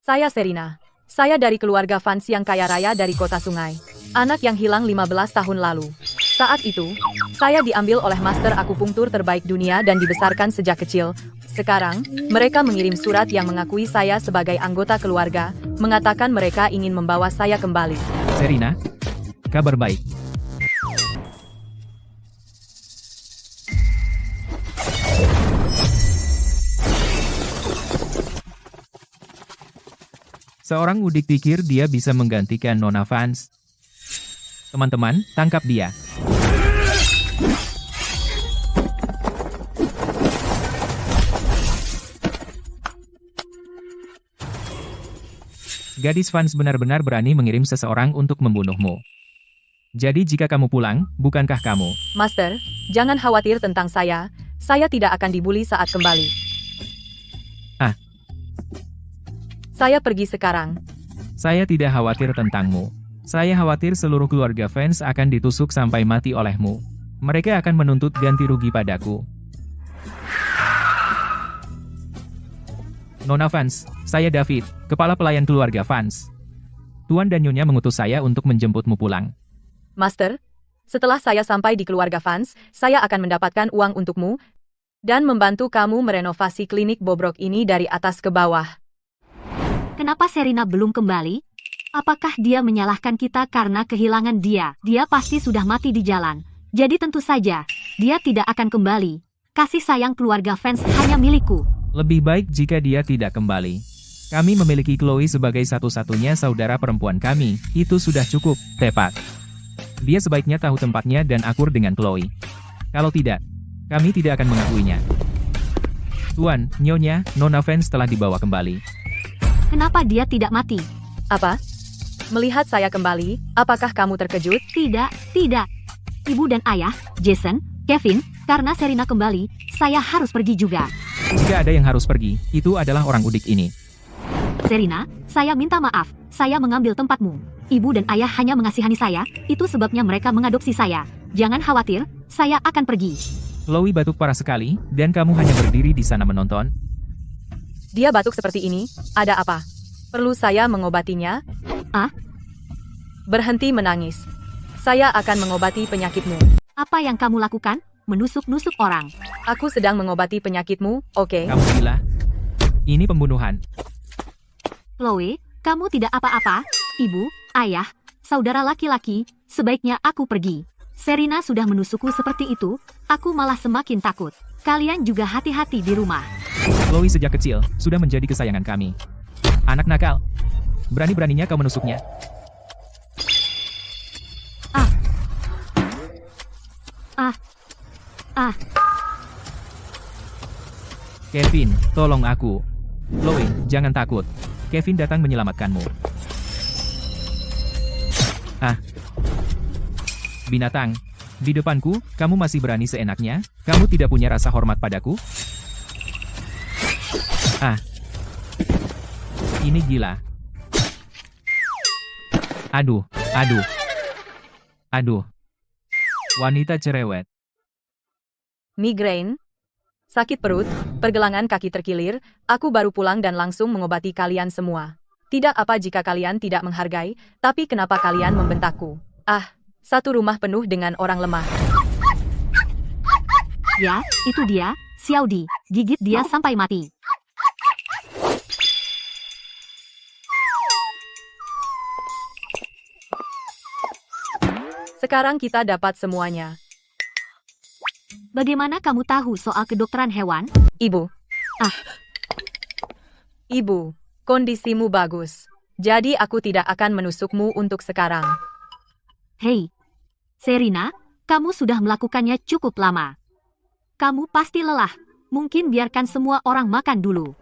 Saya Serina. Saya dari keluarga fans yang kaya raya dari kota Sungai. Anak yang hilang 15 tahun lalu. Saat itu, saya diambil oleh master akupunktur terbaik dunia dan dibesarkan sejak kecil. Sekarang, mereka mengirim surat yang mengakui saya sebagai anggota keluarga, mengatakan mereka ingin membawa saya kembali. Serina, kabar baik. Seorang udik pikir dia bisa menggantikan Nona Vance. Teman-teman, tangkap dia. Gadis Vance benar-benar berani mengirim seseorang untuk membunuhmu. Jadi jika kamu pulang, bukankah kamu? Master, jangan khawatir tentang saya tidak akan dibully saat kembali. Saya pergi sekarang. Saya tidak khawatir tentangmu. Saya khawatir seluruh keluarga fans akan ditusuk sampai mati olehmu. Mereka akan menuntut ganti rugi padaku. Nona Vance, saya David, kepala pelayan keluarga Vance. Tuan dan Nyonya mengutus saya untuk menjemputmu pulang. Master, setelah saya sampai di keluarga fans, saya akan mendapatkan uang untukmu dan membantu kamu merenovasi klinik bobrok ini dari atas ke bawah. Kenapa Serina belum kembali? Apakah dia menyalahkan kita karena kehilangan dia? Dia pasti sudah mati di jalan. Jadi tentu saja, dia tidak akan kembali. Kasih sayang keluarga fans hanya milikku. Lebih baik jika dia tidak kembali. Kami memiliki Chloe sebagai satu-satunya saudara perempuan kami. Itu sudah cukup, tepat. Dia sebaiknya tahu tempatnya dan akur dengan Chloe. Kalau tidak, kami tidak akan mengakuinya. Tuan, Nyonya, Nona Vance telah dibawa kembali. Kenapa dia tidak mati? Apa? Melihat saya kembali, apakah kamu terkejut? Tidak. Ibu dan ayah, Jason, Kevin, karena Serina kembali, saya harus pergi juga. Jika ada yang harus pergi, itu adalah orang udik ini. Serina, saya minta maaf, saya mengambil tempatmu. Ibu dan ayah hanya mengasihani saya, itu sebabnya mereka mengadopsi saya. Jangan khawatir, saya akan pergi. Chloe batuk parah sekali, dan kamu hanya berdiri di sana menonton. Dia batuk seperti ini, ada apa? Perlu saya mengobatinya? Berhenti menangis. Saya akan mengobati penyakitmu. Apa yang kamu lakukan? Menusuk-nusuk orang. Aku sedang mengobati penyakitmu, oke? Kamu gila? Ini pembunuhan. Chloe, kamu tidak apa-apa? Ibu, ayah, saudara laki-laki, sebaiknya aku pergi. Serina sudah menusukku seperti itu, aku malah semakin takut. Kalian juga hati-hati di rumah. Chloe sejak kecil, sudah menjadi kesayangan kami. Anak nakal. Berani-beraninya kau menusuknya. Kevin, tolong aku. Chloe, jangan takut. Kevin datang menyelamatkanmu. Binatang. Di depanku, kamu masih berani seenaknya? Kamu tidak punya rasa hormat padaku? Ini gila. Aduh. Wanita cerewet. Migrain, sakit perut, pergelangan kaki terkilir, aku baru pulang dan langsung mengobati kalian semua. Tidak apa jika kalian tidak menghargai, tapi kenapa kalian membentakku? Satu rumah penuh dengan orang lemah. Ya, itu dia, Xiaodi, gigit dia sampai mati. Sekarang kita dapat semuanya. Bagaimana kamu tahu soal kedokteran hewan? Ibu. Ibu, kondisimu bagus. Jadi aku tidak akan menusukmu untuk sekarang. Hei, Serina, kamu sudah melakukannya cukup lama. Kamu pasti lelah. Mungkin biarkan semua orang makan dulu.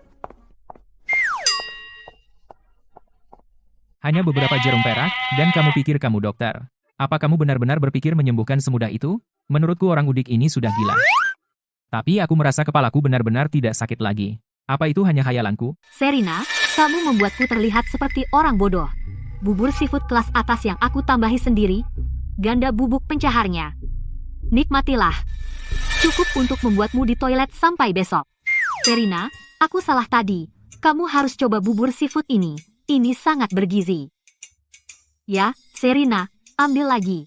Hanya beberapa jarum perak, dan kamu pikir kamu dokter. Apa kamu benar-benar berpikir menyembuhkan semudah itu? Menurutku orang udik ini sudah gila. Tapi aku merasa kepalaku benar-benar tidak sakit lagi. Apa itu hanya khayalanku? Serina, kamu membuatku terlihat seperti orang bodoh. Bubur seafood kelas atas yang aku tambahi sendiri, ganda bubuk pencaharnya. Nikmatilah. Cukup untuk membuatmu di toilet sampai besok. Serina, aku salah tadi. kamu harus coba bubur seafood ini. Ini sangat bergizi. Ya, Serena, ambil lagi.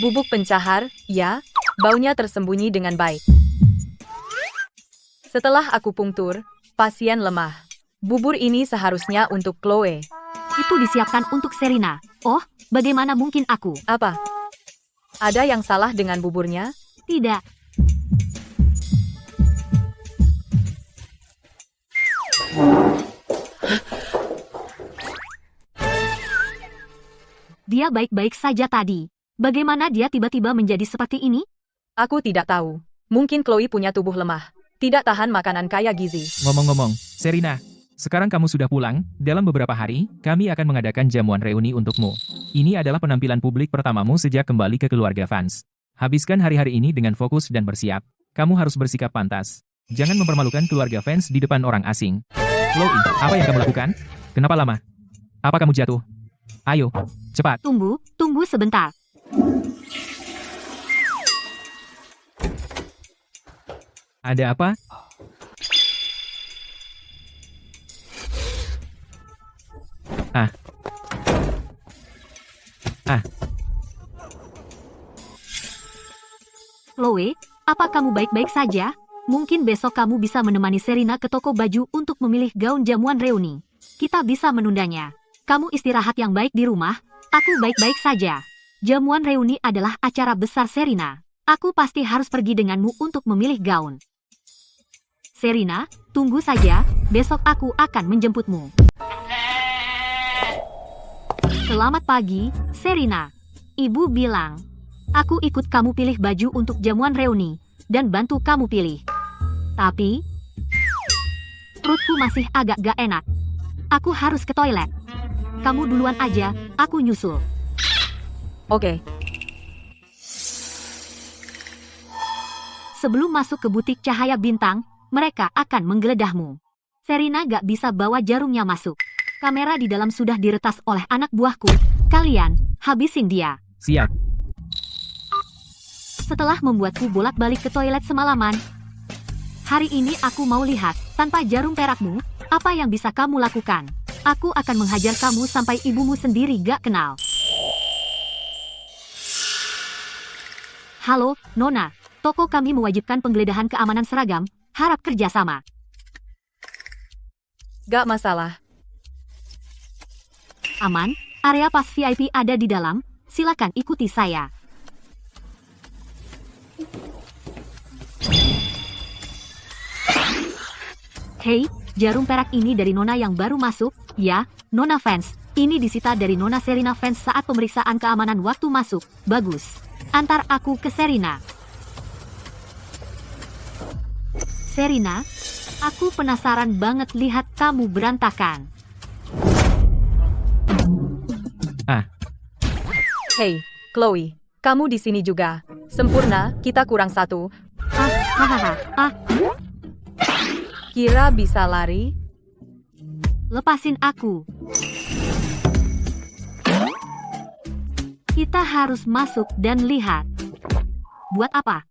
Bubuk pencahar, ya, baunya tersembunyi dengan baik. Setelah akupunktur, pasien lemah. Bubur ini seharusnya untuk Chloe. Itu disiapkan untuk Serena. Oh, bagaimana mungkin aku? Apa? Ada yang salah dengan buburnya? Tidak. Dia baik-baik saja tadi. Bagaimana dia tiba-tiba menjadi seperti ini? Aku tidak tahu. Mungkin Chloe punya tubuh lemah. Tidak tahan makanan kaya gizi. Ngomong-ngomong, Serena, sekarang kamu sudah pulang, dalam beberapa hari, kami akan mengadakan jamuan reuni untukmu. Ini adalah penampilan publik pertamamu sejak kembali ke keluarga fans. Habiskan hari-hari ini dengan fokus dan bersiap. Kamu harus bersikap pantas. Jangan mempermalukan keluarga fans di depan orang asing. Chloe, apa yang kamu lakukan? Kenapa lama? Apa kamu jatuh? Ayo, cepat. Tunggu sebentar. Ada apa? Chloe, apa kamu baik-baik saja? Mungkin besok kamu bisa menemani Serena ke toko baju untuk memilih gaun jamuan reuni. Kita bisa menundanya. Kamu istirahat yang baik di rumah. Aku baik-baik saja. Jamuan reuni adalah acara besar Serena. Aku pasti harus pergi denganmu untuk memilih gaun. Serena, tunggu saja. Besok aku akan menjemputmu. Selamat pagi, Serena. Ibu bilang, aku ikut kamu pilih baju untuk jamuan reuni, dan bantu kamu pilih. Tapi, perutku masih agak gak enak. Aku harus ke toilet. Kamu duluan aja, aku nyusul. Oke. Sebelum masuk ke butik cahaya bintang, mereka akan menggeledahmu. Serena gak bisa bawa jarumnya masuk. Kamera di dalam sudah diretas oleh anak buahku. Kalian, habisin dia. Siap. Setelah membuatku bolak-balik ke toilet semalaman, hari ini aku mau lihat, tanpa jarum perakmu, apa yang bisa kamu lakukan. Aku akan menghajar kamu sampai ibumu sendiri gak kenal. Halo, Nona. Toko kami mewajibkan penggeledahan keamanan seragam. Harap kerjasama. Gak masalah. Aman, area pas VIP ada di dalam. Silakan ikuti saya. Hei, jarum perak ini dari Nona yang baru masuk, ya, Nona fans. Ini disita dari Nona Serena fans saat pemeriksaan keamanan waktu masuk. Bagus. Antar aku ke Serena. Serena, aku penasaran banget lihat kamu berantakan. Hey, Chloe, kamu di sini juga. Sempurna, kita kurang satu. Kira bisa lari? Lepasin aku. Kita harus masuk dan lihat. Buat apa?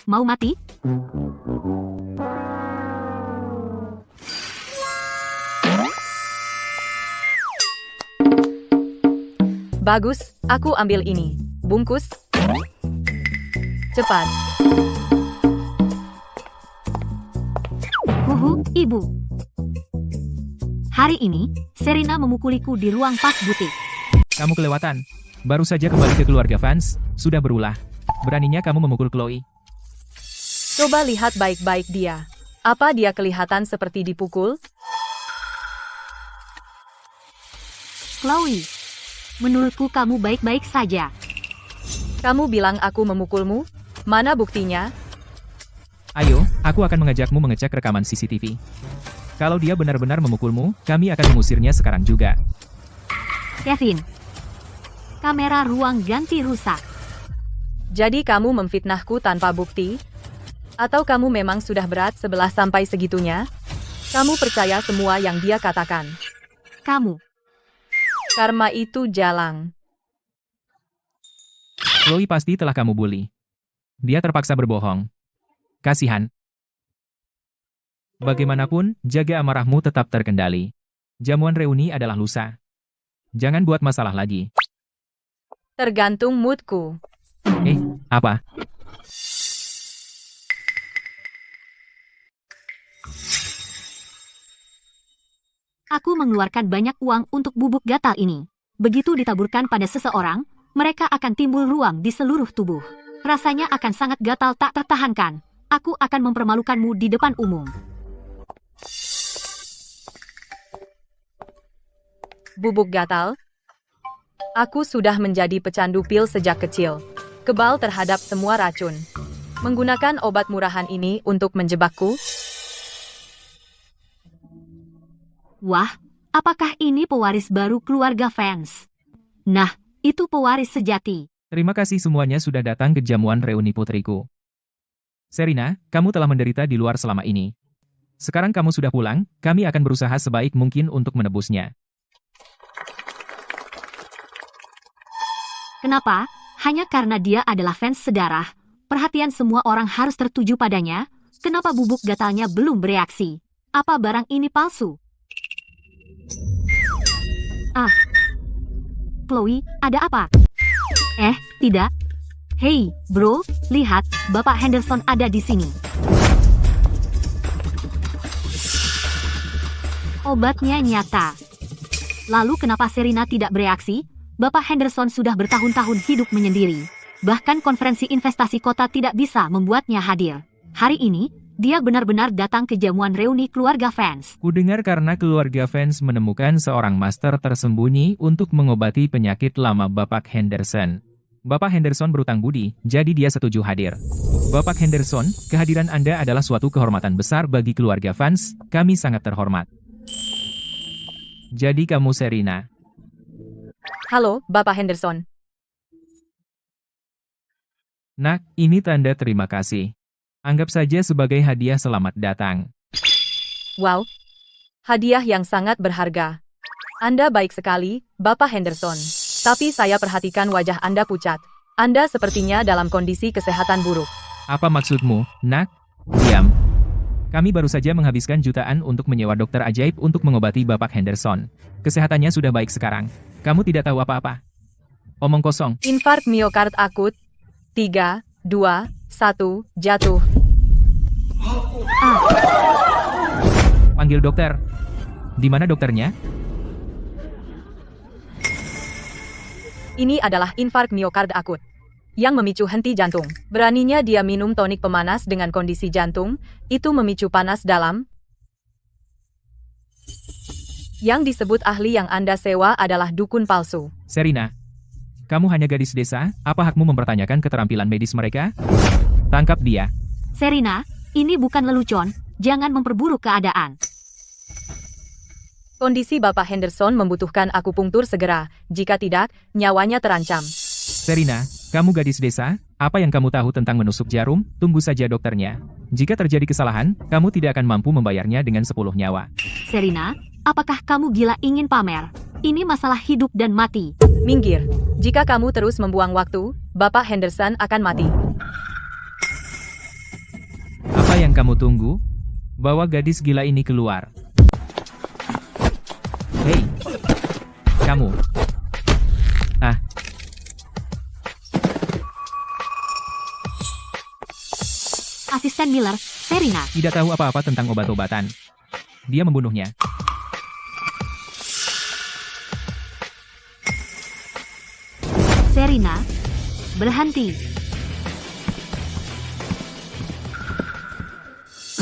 Mau mati? Bagus, aku ambil ini. Bungkus. Cepat. Ibu. Hari ini, Serena memukuliku di ruang pas butik. Kamu kelewatan. Baru saja kembali ke keluarga fans, sudah berulah. Beraninya kamu memukul Chloe. Coba lihat baik-baik dia. Apa dia kelihatan seperti dipukul? Chloe, menurutku kamu baik-baik saja. Kamu bilang aku memukulmu? Mana buktinya? Ayo, aku akan mengajakmu mengecek rekaman CCTV. Kalau dia benar-benar memukulmu, kami akan mengusirnya sekarang juga. Kevin, kamera ruang ganti rusak. Jadi kamu memfitnahku tanpa bukti? Atau kamu memang sudah berat sebelah sampai segitunya? Kamu percaya semua yang dia katakan? Kamu. Karma itu jalang. Chloe pasti telah kamu bully. Dia terpaksa berbohong. Kasihan. Bagaimanapun, jaga amarahmu tetap terkendali. Jamuan reuni adalah lusa. Jangan buat masalah lagi. Tergantung moodku. Apa? Aku mengeluarkan banyak uang untuk bubuk gatal ini. Begitu ditaburkan pada seseorang, mereka akan timbul ruang di seluruh tubuh. Rasanya akan sangat gatal tak tertahankan. Aku akan mempermalukanmu di depan umum. Bubuk gatal? Aku sudah menjadi pecandu pil sejak kecil. Kebal terhadap semua racun. Menggunakan obat murahan ini untuk menjebakku? Wah, apakah ini pewaris baru keluarga fans? Nah, itu pewaris sejati. Terima kasih semuanya sudah datang ke jamuan reuni putriku. Serina, kamu telah menderita di luar selama ini. Sekarang kamu sudah pulang, kami akan berusaha sebaik mungkin untuk menebusnya. Kenapa? Hanya karena dia adalah fans sedarah. Perhatian semua orang harus tertuju padanya. Kenapa bubuk gatalnya belum bereaksi? Apa barang ini palsu? Chloe, ada apa? Tidak. Hei, bro, lihat, Bapak Henderson ada di sini. Obatnya nyata. Lalu kenapa Serina tidak bereaksi? Bapak Henderson sudah bertahun-tahun hidup menyendiri. Bahkan konferensi investasi kota tidak bisa membuatnya hadir. Hari ini, dia benar-benar datang ke jamuan reuni keluarga fans. Kudengar karena keluarga fans menemukan seorang master tersembunyi untuk mengobati penyakit lama Bapak Henderson. Bapak Henderson berutang budi, jadi dia setuju hadir. Bapak Henderson, kehadiran Anda adalah suatu kehormatan besar bagi keluarga fans, kami sangat terhormat. Jadi kamu Serina. Halo, Bapak Henderson. Nak, ini tanda terima kasih. Anggap saja sebagai hadiah selamat datang. Wow, hadiah yang sangat berharga. Anda baik sekali, Bapak Henderson. Tapi saya perhatikan wajah Anda pucat. Anda sepertinya dalam kondisi kesehatan buruk. Apa maksudmu, Nak? Diam. Kami baru saja menghabiskan jutaan untuk menyewa dokter ajaib untuk mengobati Bapak Henderson. Kesehatannya sudah baik sekarang. Kamu tidak tahu apa-apa. Omong kosong. Infark miokard akut. 3, 2, 1, jatuh. Panggil dokter. Di mana dokternya? Ini adalah infark miokard akut yang memicu henti jantung. Beraninya dia minum tonik pemanas dengan kondisi jantung, itu memicu panas dalam. Yang disebut ahli yang Anda sewa adalah dukun palsu. Serina, kamu hanya gadis desa, apa hakmu mempertanyakan keterampilan medis mereka? Tangkap dia. Serina, ini bukan lelucon, jangan memperburuk keadaan. Kondisi Bapak Henderson membutuhkan akupunktur segera, jika tidak, nyawanya terancam. Serina, kamu gadis desa, apa yang kamu tahu tentang menusuk jarum? Tunggu saja dokternya. Jika terjadi kesalahan, kamu tidak akan mampu membayarnya dengan 10 nyawa. Serina, apakah kamu gila ingin pamer? Ini masalah hidup dan mati. Minggir. Jika kamu terus membuang waktu, Bapak Henderson akan mati. Apa yang kamu tunggu? Bawa gadis gila ini keluar. Hei, kamu. Asisten Miller, Serina. Tidak tahu apa-apa tentang obat-obatan. Dia membunuhnya. Serina, berhenti.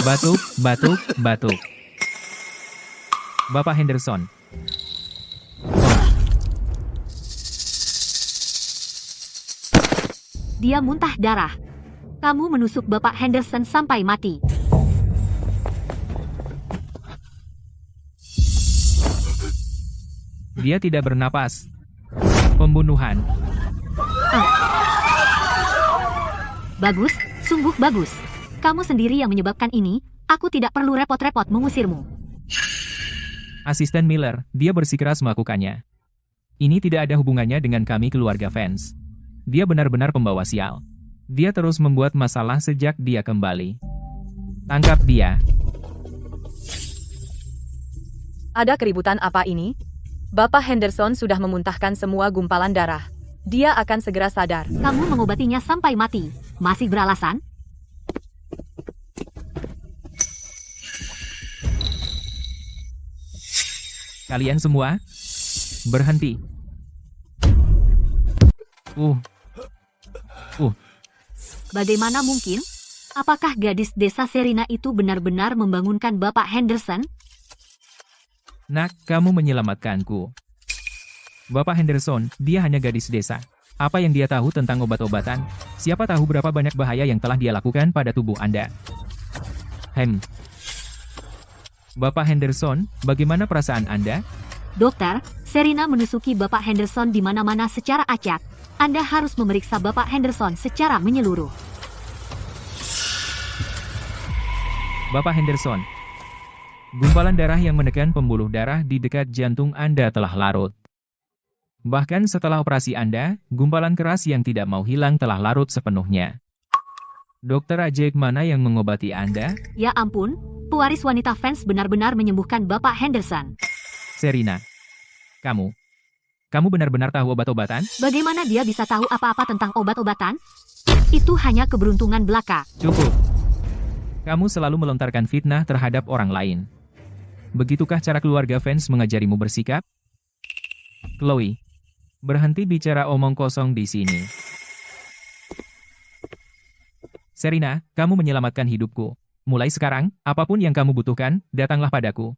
Batuk, batuk, batuk. Bapak Henderson. Dia muntah darah. Kamu menusuk Bapak Henderson sampai mati. Dia tidak bernapas. Pembunuhan. Bagus, sungguh bagus. Kamu sendiri yang menyebabkan ini, aku tidak perlu repot-repot mengusirmu. Asisten Miller, dia bersikeras melakukannya. Ini tidak ada hubungannya dengan kami keluarga fans. Dia benar-benar pembawa sial. Dia terus membuat masalah sejak dia kembali. Tangkap dia. Ada keributan apa ini? Bapak Henderson sudah memuntahkan semua gumpalan darah. Dia akan segera sadar. Kamu mengobatinya sampai mati. Masih beralasan? Kalian semua, berhenti. Bagaimana mungkin? Apakah gadis desa Serina itu benar-benar membangunkan Bapak Henderson? Nak, kamu menyelamatkanku. Bapak Henderson, dia hanya gadis desa. Apa yang dia tahu tentang obat-obatan? Siapa tahu berapa banyak bahaya yang telah dia lakukan pada tubuh Anda. Bapak Henderson, bagaimana perasaan Anda? Dokter, Serina menusuki Bapak Henderson di mana-mana secara acak. Anda harus memeriksa Bapak Henderson secara menyeluruh. Bapak Henderson, gumpalan darah yang menekan pembuluh darah di dekat jantung Anda telah larut. Bahkan setelah operasi Anda, gumpalan keras yang tidak mau hilang telah larut sepenuhnya. Dokter Ajek mana yang mengobati Anda? Ya ampun, pewaris wanita fans benar-benar menyembuhkan Bapak Henderson. Serina, kamu benar-benar tahu obat-obatan? Bagaimana dia bisa tahu apa-apa tentang obat-obatan? Itu hanya keberuntungan belaka. Cukup. Kamu selalu melontarkan fitnah terhadap orang lain. Begitukah cara keluarga fans mengajarimu bersikap? Chloe, berhenti bicara omong kosong di sini. Serina, kamu menyelamatkan hidupku. Mulai sekarang, apapun yang kamu butuhkan, datanglah padaku.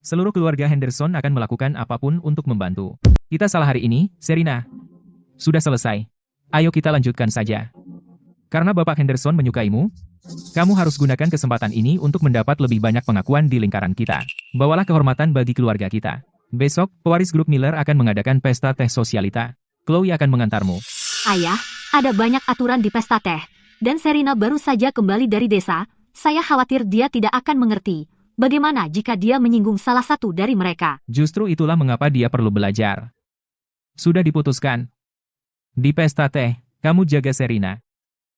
Seluruh keluarga Henderson akan melakukan apapun untuk membantu. Kita salah hari ini, Serina. Sudah selesai. Ayo kita lanjutkan saja. Karena Bapak Henderson menyukaimu, kamu harus gunakan kesempatan ini untuk mendapat lebih banyak pengakuan di lingkaran kita. Bawalah kehormatan bagi keluarga kita. Besok, pewaris grup Miller akan mengadakan pesta teh sosialita. Chloe akan mengantarmu. Ayah, ada banyak aturan di pesta teh. Dan Serina baru saja kembali dari desa. Saya khawatir dia tidak akan mengerti. Bagaimana jika dia menyinggung salah satu dari mereka? Justru itulah mengapa dia perlu belajar. Sudah diputuskan. Di pesta teh, kamu jaga Serina.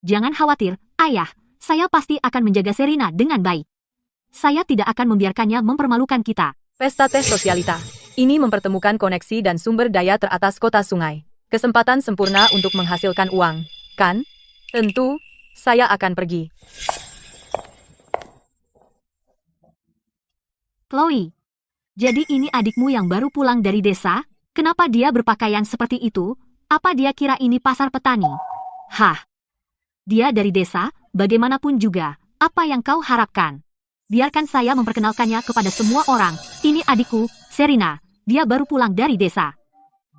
Jangan khawatir, Ayah. Saya pasti akan menjaga Serina dengan baik. Saya tidak akan membiarkannya mempermalukan kita. Pesta teh sosialita. Ini mempertemukan koneksi dan sumber daya teratas kota sungai. Kesempatan sempurna untuk menghasilkan uang, kan? Tentu, saya akan pergi. Chloe, jadi ini adikmu yang baru pulang dari desa? Kenapa dia berpakaian seperti itu? Apa dia kira ini pasar petani? Hah? Dia dari desa, bagaimanapun juga. Apa yang kau harapkan? Biarkan saya memperkenalkannya kepada semua orang. Ini adikku, Serina. Dia baru pulang dari desa.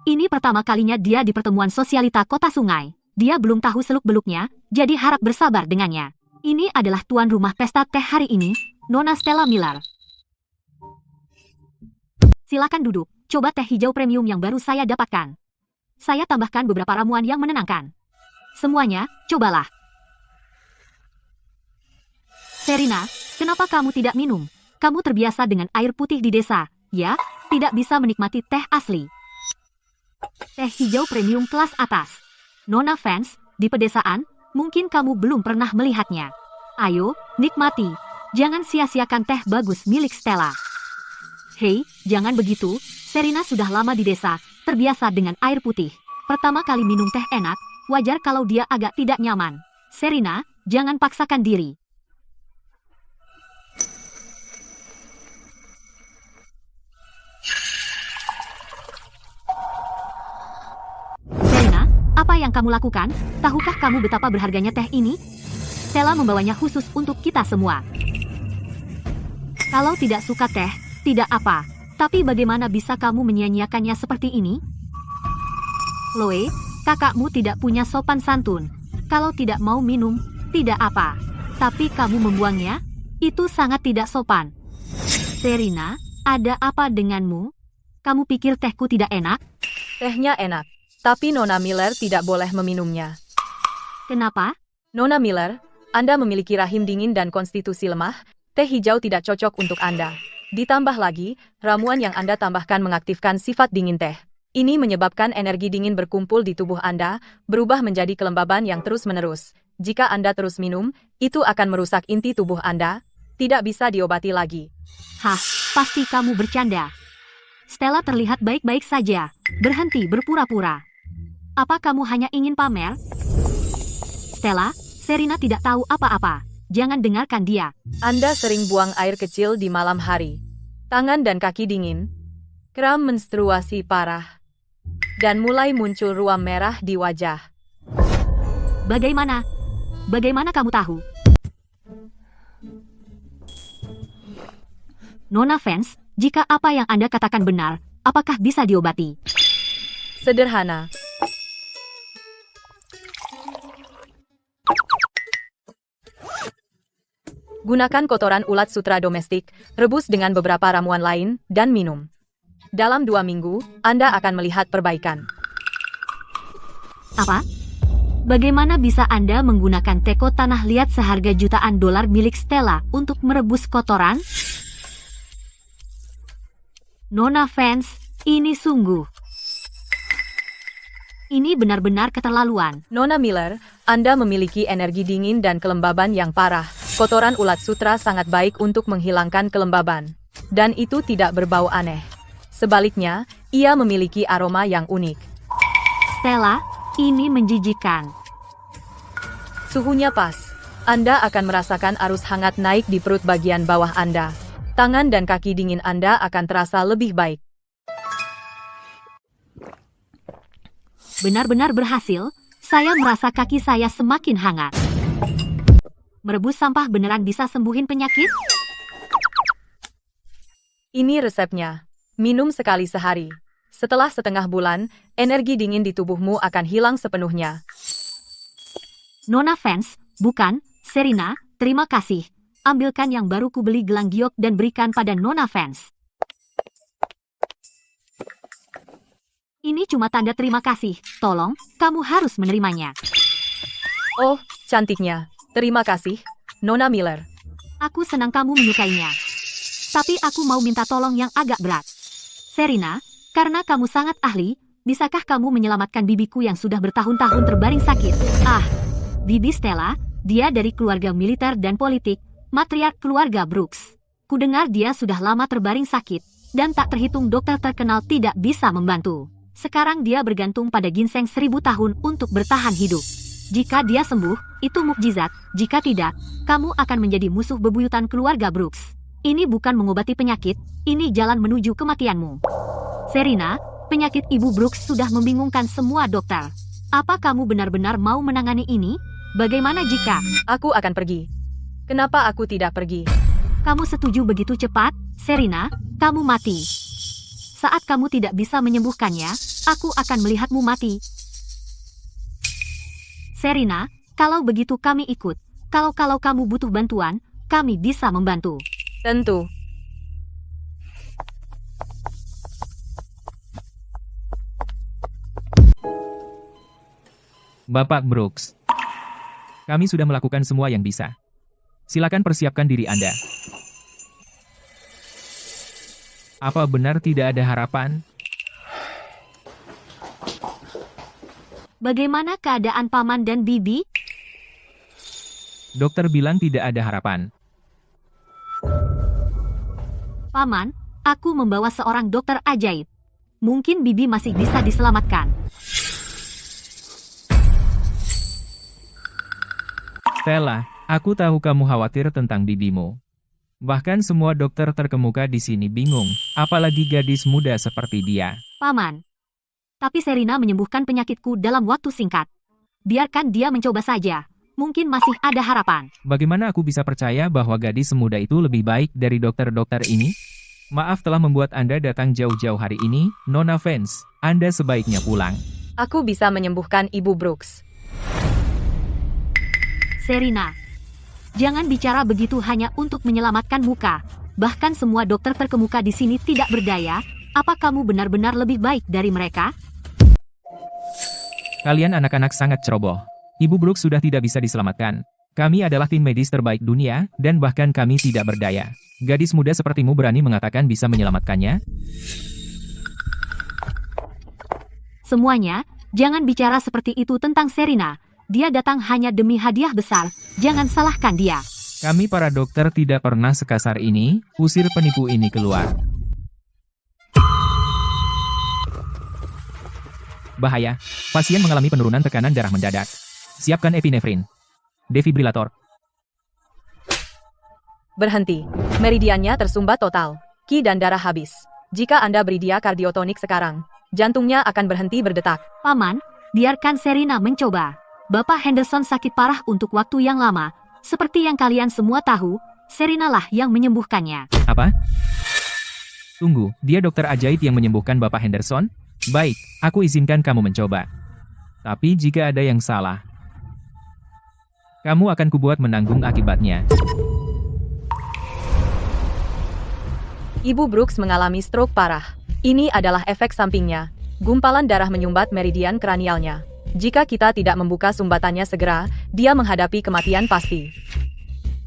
Ini pertama kalinya dia di pertemuan sosialita kota sungai. Dia belum tahu seluk-beluknya, jadi harap bersabar dengannya. Ini adalah tuan rumah pesta teh hari ini, Nona Stella Miller. Silakan duduk, coba teh hijau premium yang baru saya dapatkan. Saya tambahkan beberapa ramuan yang menenangkan. Semuanya, cobalah. Serina, kenapa kamu tidak minum? Kamu terbiasa dengan air putih di desa, ya? Tidak bisa menikmati teh asli. Teh hijau premium kelas atas. Nona fans, di pedesaan, mungkin kamu belum pernah melihatnya. Ayo, nikmati. Jangan sia-siakan teh bagus milik Stella. Hei, jangan begitu. Serina sudah lama di desa, terbiasa dengan air putih. Pertama kali minum teh enak, wajar kalau dia agak tidak nyaman. Serina, jangan paksakan diri. Serina, apa yang kamu lakukan? Tahukah kamu betapa berharganya teh ini? Stella membawanya khusus untuk kita semua. Kalau tidak suka teh, tidak apa. Tapi bagaimana bisa kamu menyia-nyiakannya seperti ini? Chloe, kakakmu tidak punya sopan santun. Kalau tidak mau minum, tidak apa. Tapi kamu membuangnya? Itu sangat tidak sopan. Serina, ada apa denganmu? Kamu pikir tehku tidak enak? Tehnya enak, tapi Nona Miller tidak boleh meminumnya. Kenapa? Nona Miller, Anda memiliki rahim dingin dan konstitusi lemah. Teh hijau tidak cocok untuk Anda. Ditambah lagi, ramuan yang Anda tambahkan mengaktifkan sifat dingin teh. Ini menyebabkan energi dingin berkumpul di tubuh Anda, berubah menjadi kelembaban yang terus-menerus. Jika Anda terus minum, itu akan merusak inti tubuh Anda. Tidak bisa diobati lagi. Hah, pasti kamu bercanda. Stella terlihat baik-baik saja. Berhenti berpura-pura. Apa kamu hanya ingin pamer? Stella, Serena tidak tahu apa-apa. Jangan dengarkan dia. Anda sering buang air kecil di malam hari. Tangan dan kaki dingin. Kram menstruasi parah. Dan mulai muncul ruam merah di wajah. Bagaimana? Bagaimana kamu tahu? Nona Vance, jika apa yang Anda katakan benar, apakah bisa diobati? Sederhana. Gunakan kotoran ulat sutra domestik, rebus dengan beberapa ramuan lain, dan minum. Dalam 2 minggu, Anda akan melihat perbaikan. Apa? Bagaimana bisa Anda menggunakan teko tanah liat seharga jutaan dolar milik Stella untuk merebus kotoran? Nona Vance, ini sungguh. Ini benar-benar keterlaluan. Nona Miller, Anda memiliki energi dingin dan kelembaban yang parah. Kotoran ulat sutra sangat baik untuk menghilangkan kelembaban. Dan itu tidak berbau aneh. Sebaliknya, ia memiliki aroma yang unik. Stella, ini menjijikan. Suhunya pas. Anda akan merasakan arus hangat naik di perut bagian bawah Anda. Tangan dan kaki dingin Anda akan terasa lebih baik. Benar-benar berhasil, saya merasa kaki saya semakin hangat. Merebus sampah beneran bisa sembuhin penyakit? Ini resepnya. Minum sekali sehari. Setelah setengah bulan, energi dingin di tubuhmu akan hilang sepenuhnya. Nona Vance, bukan, Serena, terima kasih. Ambilkan yang baru kubeli gelang giok dan berikan pada Nona Vance. Ini cuma tanda terima kasih. Tolong, kamu harus menerimanya. Oh, cantiknya. Terima kasih, Nona Miller. Aku senang kamu menyukainya. Tapi aku mau minta tolong yang agak berat. Serena, karena kamu sangat ahli, bisakah kamu menyelamatkan bibiku yang sudah bertahun-tahun terbaring sakit? Ah, bibi Stella, dia dari keluarga militer dan politik, matriark keluarga Brooks. Kudengar dia sudah lama terbaring sakit, dan tak terhitung dokter terkenal tidak bisa membantu. Sekarang dia bergantung pada ginseng 1000 tahun untuk bertahan hidup. Jika dia sembuh, itu mukjizat. Jika tidak, kamu akan menjadi musuh bebuyutan keluarga Brooks. Ini bukan mengobati penyakit, ini jalan menuju kematianmu. Serena, penyakit Ibu Brooks sudah membingungkan semua dokter. Apa kamu benar-benar mau menangani ini? Bagaimana jika Aku akan pergi. Kenapa aku tidak pergi? kamu setuju begitu cepat? Serena, kamu mati. Saat kamu tidak bisa menyembuhkannya, aku akan melihatmu mati. Serena, kalau begitu kami ikut. Kalau kamu butuh bantuan, kami bisa membantu. Tentu. Bapak Brooks. Kami sudah melakukan semua yang bisa. Silakan persiapkan diri Anda. Apa benar tidak ada harapan? Bagaimana keadaan Paman dan Bibi? Dokter bilang tidak ada harapan. Paman, aku membawa seorang dokter ajaib. Mungkin Bibi masih bisa diselamatkan. Stella, aku tahu kamu khawatir tentang bibimu. Bahkan semua dokter terkemuka di sini bingung, apalagi gadis muda seperti dia. Paman. Tapi Serena menyembuhkan penyakitku dalam waktu singkat. Biarkan dia mencoba saja. Mungkin masih ada harapan. Bagaimana aku bisa percaya bahwa gadis semuda itu lebih baik dari dokter-dokter ini? Maaf telah membuat Anda datang jauh-jauh hari ini, Nona Vance. Anda sebaiknya pulang. Aku bisa menyembuhkan Ibu Brooks. Serena, jangan bicara begitu hanya untuk menyelamatkan muka. Bahkan semua dokter terkemuka di sini tidak berdaya. Apa kamu benar-benar lebih baik dari mereka? Kalian anak-anak sangat ceroboh. Ibu Brooks sudah tidak bisa diselamatkan. Kami adalah tim medis terbaik dunia, dan bahkan kami tidak berdaya. Gadis muda sepertimu berani mengatakan bisa menyelamatkannya? Semuanya, jangan bicara seperti itu tentang Serena. Dia datang hanya demi hadiah besar. Jangan salahkan dia. Kami para dokter tidak pernah sekasar ini, usir penipu ini keluar. Bahaya, pasien mengalami penurunan tekanan darah mendadak. Siapkan epinefrin. Defibrilator. Berhenti. Meridiannya tersumbat total. Ki dan darah habis. Jika Anda beri dia kardiotonik sekarang, jantungnya akan berhenti berdetak. Paman, biarkan Serena mencoba. Bapak Henderson sakit parah untuk waktu yang lama. Seperti yang kalian semua tahu, Serena lah yang menyembuhkannya. Apa? Tunggu, dia dokter ajaib yang menyembuhkan Bapak Henderson? Baik, aku izinkan kamu mencoba. Tapi jika ada yang salah, kamu akan kubuat menanggung akibatnya. Ibu Brooks mengalami stroke parah. Ini adalah efek sampingnya. Gumpalan darah menyumbat meridian kranialnya. Jika kita tidak membuka sumbatannya segera, dia menghadapi kematian pasti.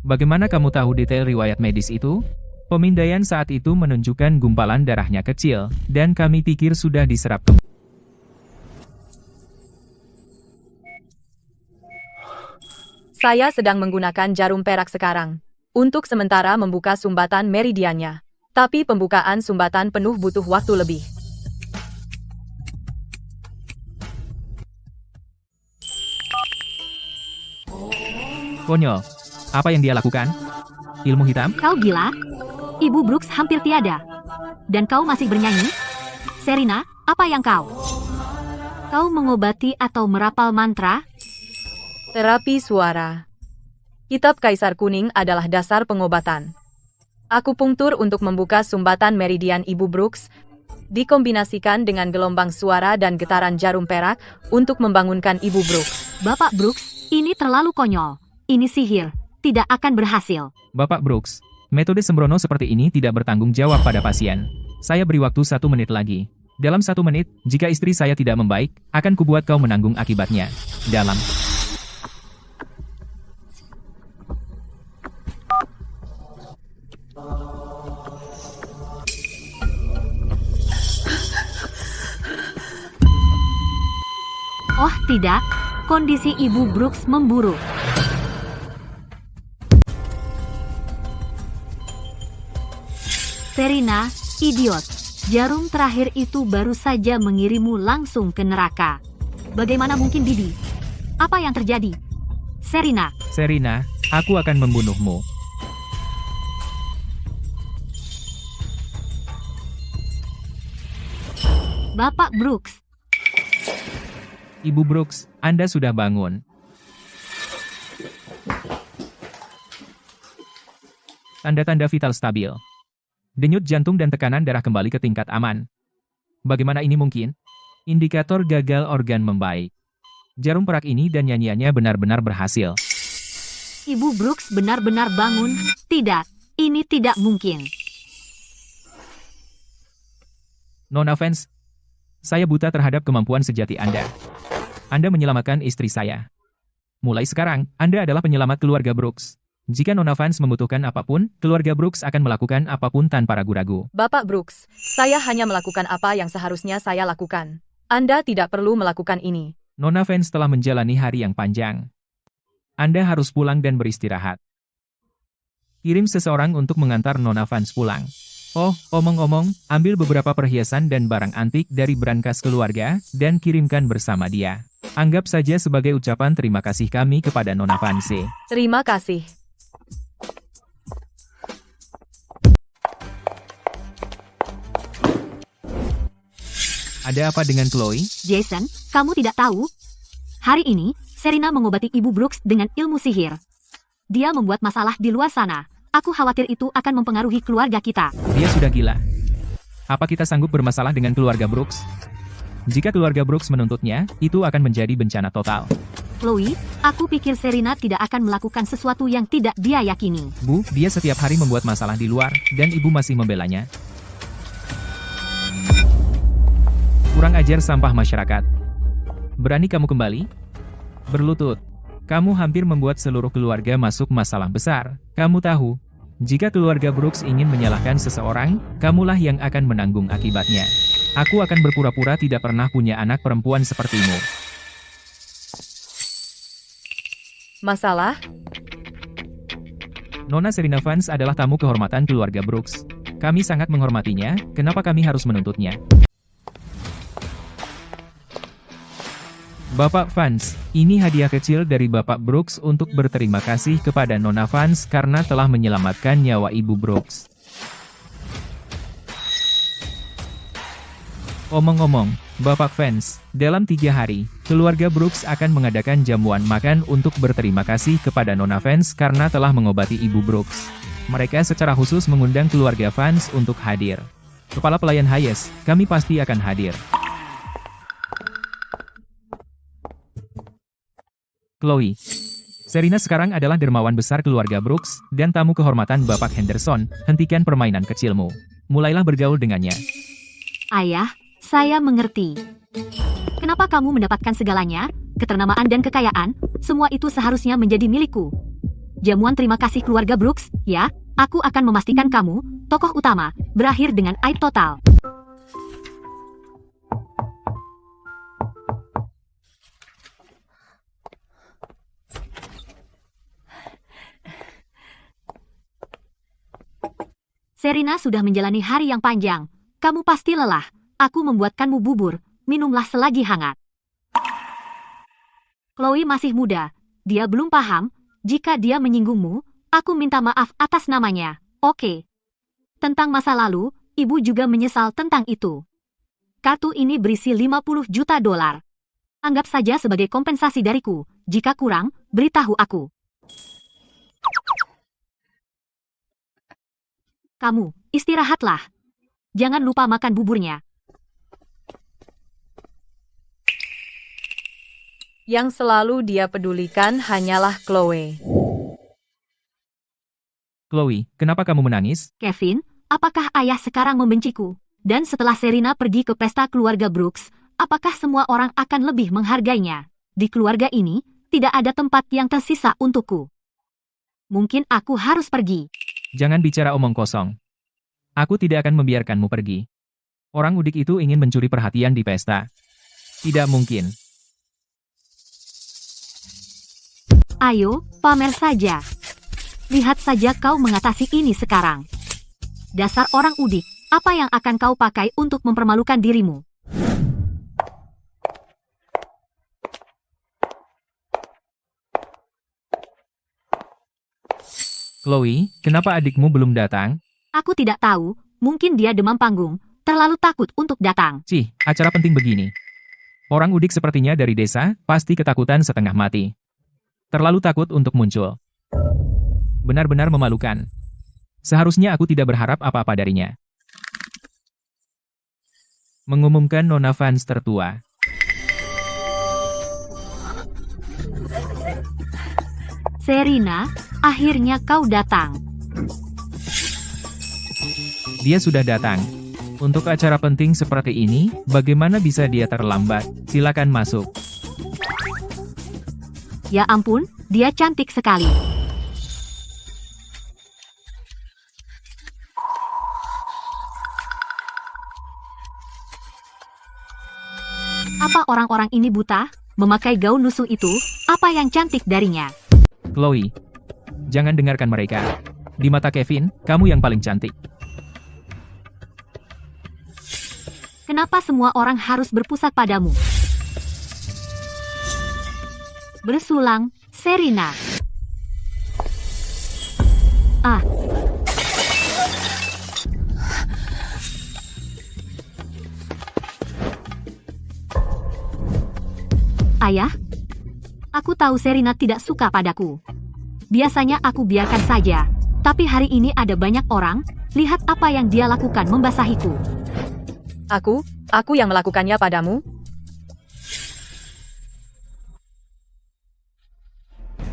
Bagaimana kamu tahu detail riwayat medis itu? Pemindaian saat itu menunjukkan gumpalan darahnya kecil, dan kami pikir sudah diserap kembali. Saya sedang menggunakan jarum perak sekarang. Untuk sementara membuka sumbatan meridiannya. Tapi pembukaan sumbatan penuh butuh waktu lebih. Konyol. Apa yang dia lakukan? Ilmu hitam? Kau gila? Ibu Brooks hampir tiada. Dan kau masih bernyanyi? Serena, apa yang kau? Kau mengobati atau merapal mantra? Terapi suara. Kitab Kaisar Kuning adalah dasar pengobatan. Akupunktur untuk membuka sumbatan meridian Ibu Brooks, dikombinasikan dengan gelombang suara dan getaran jarum perak untuk membangunkan Ibu Brooks. Bapak Brooks, ini terlalu konyol. Ini sihir, tidak akan berhasil. Bapak Brooks, metode sembrono seperti ini tidak bertanggung jawab pada pasien. Saya beri waktu 1 menit lagi. Dalam 1 menit, jika istri saya tidak membaik, akan kubuat kau menanggung akibatnya. Dalam. Oh tidak, kondisi Ibu Brooks memburuk. Serena, idiot. Jarum terakhir itu baru saja mengirimmu langsung ke neraka. Bagaimana mungkin, Bibi? Apa yang terjadi? Serena. Serena, aku akan membunuhmu. Bapak Brooks. Ibu Brooks, Anda sudah bangun. Tanda-tanda vital stabil. Denyut jantung dan tekanan darah kembali ke tingkat aman. Bagaimana ini mungkin? Indikator gagal organ membaik. Jarum perak ini dan nyanyiannya benar-benar berhasil. Ibu Brooks benar-benar bangun. Tidak, ini tidak mungkin. Nona Vance, saya buta terhadap kemampuan sejati Anda. Anda menyelamatkan istri saya. Mulai sekarang, Anda adalah penyelamat keluarga Brooks. Jika Nona Vance membutuhkan apapun, keluarga Brooks akan melakukan apapun tanpa ragu-ragu. Bapak Brooks, saya hanya melakukan apa yang seharusnya saya lakukan. Anda tidak perlu melakukan ini. Nona Vance telah menjalani hari yang panjang. Anda harus pulang dan beristirahat. Kirim seseorang untuk mengantar Nona Vance pulang. Oh, omong-omong, ambil beberapa perhiasan dan barang antik dari brankas keluarga, dan kirimkan bersama dia. Anggap saja sebagai ucapan terima kasih kami kepada Nona Vance. Terima kasih. Ada apa dengan Chloe? Jason, kamu tidak tahu? Hari ini, Serena mengobati Ibu Brooks dengan ilmu sihir. Dia membuat masalah di luar sana. Aku khawatir itu akan mempengaruhi keluarga kita. Dia sudah gila. Apa kita sanggup bermasalah dengan keluarga Brooks? Jika keluarga Brooks menuntutnya, itu akan menjadi bencana total. Chloe, aku pikir Serena tidak akan melakukan sesuatu yang tidak dia yakini. Bu, dia setiap hari membuat masalah di luar, dan ibu masih membelanya. Kurang ajar sampah masyarakat. Berani kamu kembali? Berlutut. Kamu hampir membuat seluruh keluarga masuk masalah besar. Kamu tahu, jika keluarga Brooks ingin menyalahkan seseorang, kamulah yang akan menanggung akibatnya. Aku akan berpura-pura tidak pernah punya anak perempuan sepertimu. Masalah? Nona Serena Vance adalah tamu kehormatan keluarga Brooks. Kami sangat menghormatinya, kenapa kami harus menuntutnya? Bapak Vance, ini hadiah kecil dari Bapak Brooks untuk berterima kasih kepada Nona Vance karena telah menyelamatkan nyawa Ibu Brooks. Omong-omong, Bapak Vance, dalam 3 hari, keluarga Brooks akan mengadakan jamuan makan untuk berterima kasih kepada Nona Vance karena telah mengobati Ibu Brooks. Mereka secara khusus mengundang keluarga Vance untuk hadir. Kepala pelayan Hayes, kami pasti akan hadir. Chloe. Serena sekarang adalah dermawan besar keluarga Brooks, dan tamu kehormatan Bapak Henderson. Hentikan permainan kecilmu. Mulailah bergaul dengannya. Ayah, saya mengerti. Kenapa kamu mendapatkan segalanya, keternamaan dan kekayaan, semua itu seharusnya menjadi milikku. Jamuan terima kasih keluarga Brooks, ya, aku akan memastikan kamu, tokoh utama, berakhir dengan aib total. Serena sudah menjalani hari yang panjang. Kamu pasti lelah. Aku membuatkanmu bubur, minumlah selagi hangat. Chloe masih muda, dia belum paham, jika dia menyinggungmu, aku minta maaf atas namanya, oke. Tentang masa lalu, ibu juga menyesal tentang itu. Kartu ini berisi 50 juta dolar. Anggap saja sebagai kompensasi dariku, jika kurang, beritahu aku. Kamu, istirahatlah. Jangan lupa makan buburnya. Yang selalu dia pedulikan hanyalah Chloe. Chloe, kenapa kamu menangis? Kevin, apakah ayah sekarang membenciku? Dan setelah Serena pergi ke pesta keluarga Brooks, apakah semua orang akan lebih menghargainya? Di keluarga ini, tidak ada tempat yang tersisa untukku. Mungkin aku harus pergi. Jangan bicara omong kosong. Aku tidak akan membiarkanmu pergi. Orang udik itu ingin mencuri perhatian di pesta. Tidak mungkin. Ayo, pamer saja. Lihat saja kau mengatasi ini sekarang. Dasar orang udik, apa yang akan kau pakai untuk mempermalukan dirimu? Chloe, kenapa adikmu belum datang? Aku tidak tahu, mungkin dia demam panggung, terlalu takut untuk datang. Cih, acara penting begini. Orang udik sepertinya dari desa, pasti ketakutan setengah mati. Terlalu takut untuk muncul. Benar-benar memalukan. Seharusnya aku tidak berharap apa-apa darinya. Mengumumkan Nona Vance tertua. Serena, akhirnya kau datang. Dia sudah datang. Untuk acara penting seperti ini, bagaimana bisa dia terlambat? Silakan masuk. Ya ampun, dia cantik sekali. Apa orang-orang ini buta? Memakai gaun lusuh itu, apa yang cantik darinya? Chloe, jangan dengarkan mereka. Di mata Kevin, kamu yang paling cantik. Kenapa semua orang harus berpusat padamu? Bersulang, Serena. Ah. Ayah, aku tahu Serena tidak suka padaku. Biasanya aku biarkan saja, tapi hari ini ada banyak orang, lihat apa yang dia lakukan membasahiku. Aku yang melakukannya padamu?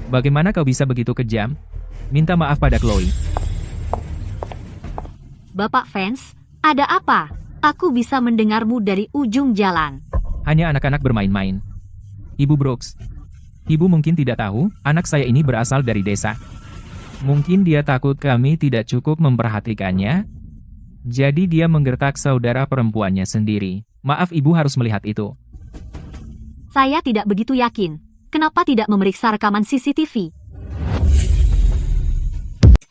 Bagaimana kau bisa begitu kejam? Minta maaf pada Chloe. Bapak Vance, ada apa? Aku bisa mendengarmu dari ujung jalan. Hanya anak-anak bermain-main. Ibu Brooks. Ibu mungkin tidak tahu, anak saya ini berasal dari desa. Mungkin dia takut kami tidak cukup memperhatikannya. Jadi dia menggertak saudara perempuannya sendiri. Maaf, ibu harus melihat itu. Saya tidak begitu yakin. Kenapa tidak memeriksa rekaman CCTV?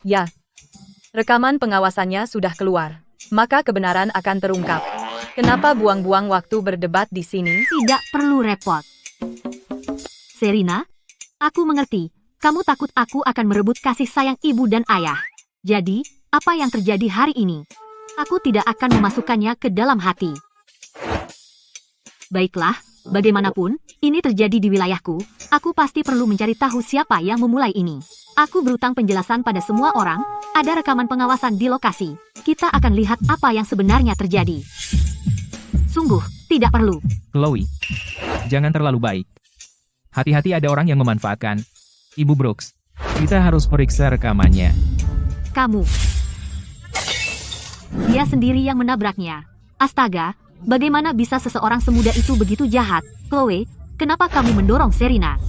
Ya. Rekaman pengawasannya sudah keluar. Maka kebenaran akan terungkap. Kenapa buang-buang waktu berdebat di sini? Tidak perlu repot. Serina, aku mengerti. Kamu takut aku akan merebut kasih sayang ibu dan ayah. Jadi, apa yang terjadi hari ini? Aku tidak akan memasukkannya ke dalam hati. Baiklah, bagaimanapun, ini terjadi di wilayahku. Aku pasti perlu mencari tahu siapa yang memulai ini. Aku berutang penjelasan pada semua orang. Ada rekaman pengawasan di lokasi. Kita akan lihat apa yang sebenarnya terjadi. Sungguh, tidak perlu. Chloe, jangan terlalu baik. Hati-hati, ada orang yang memanfaatkan. Ibu Brooks, kita harus periksa rekamannya. Kamu. Dia sendiri yang menabraknya. Astaga, bagaimana bisa seseorang semuda itu begitu jahat? Chloe, kenapa kamu mendorong Serina?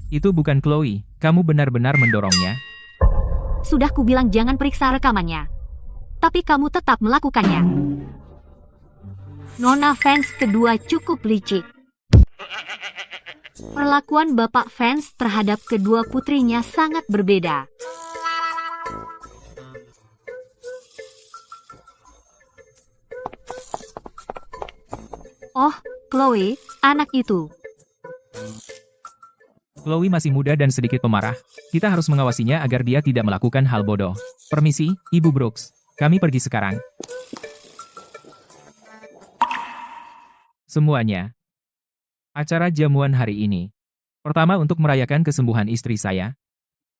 Itu bukan Chloe, kamu benar-benar mendorongnya. Sudah kubilang jangan periksa rekamannya. Tapi kamu tetap melakukannya. Nona fans kedua cukup licik. Perlakuan bapak fans terhadap kedua putrinya sangat berbeda. Oh, Chloe, anak itu. Chloe masih muda dan sedikit pemarah. Kita harus mengawasinya agar dia tidak melakukan hal bodoh. Permisi, Ibu Brooks. Kami pergi sekarang. Semuanya. Acara jamuan hari ini. Pertama untuk merayakan kesembuhan istri saya.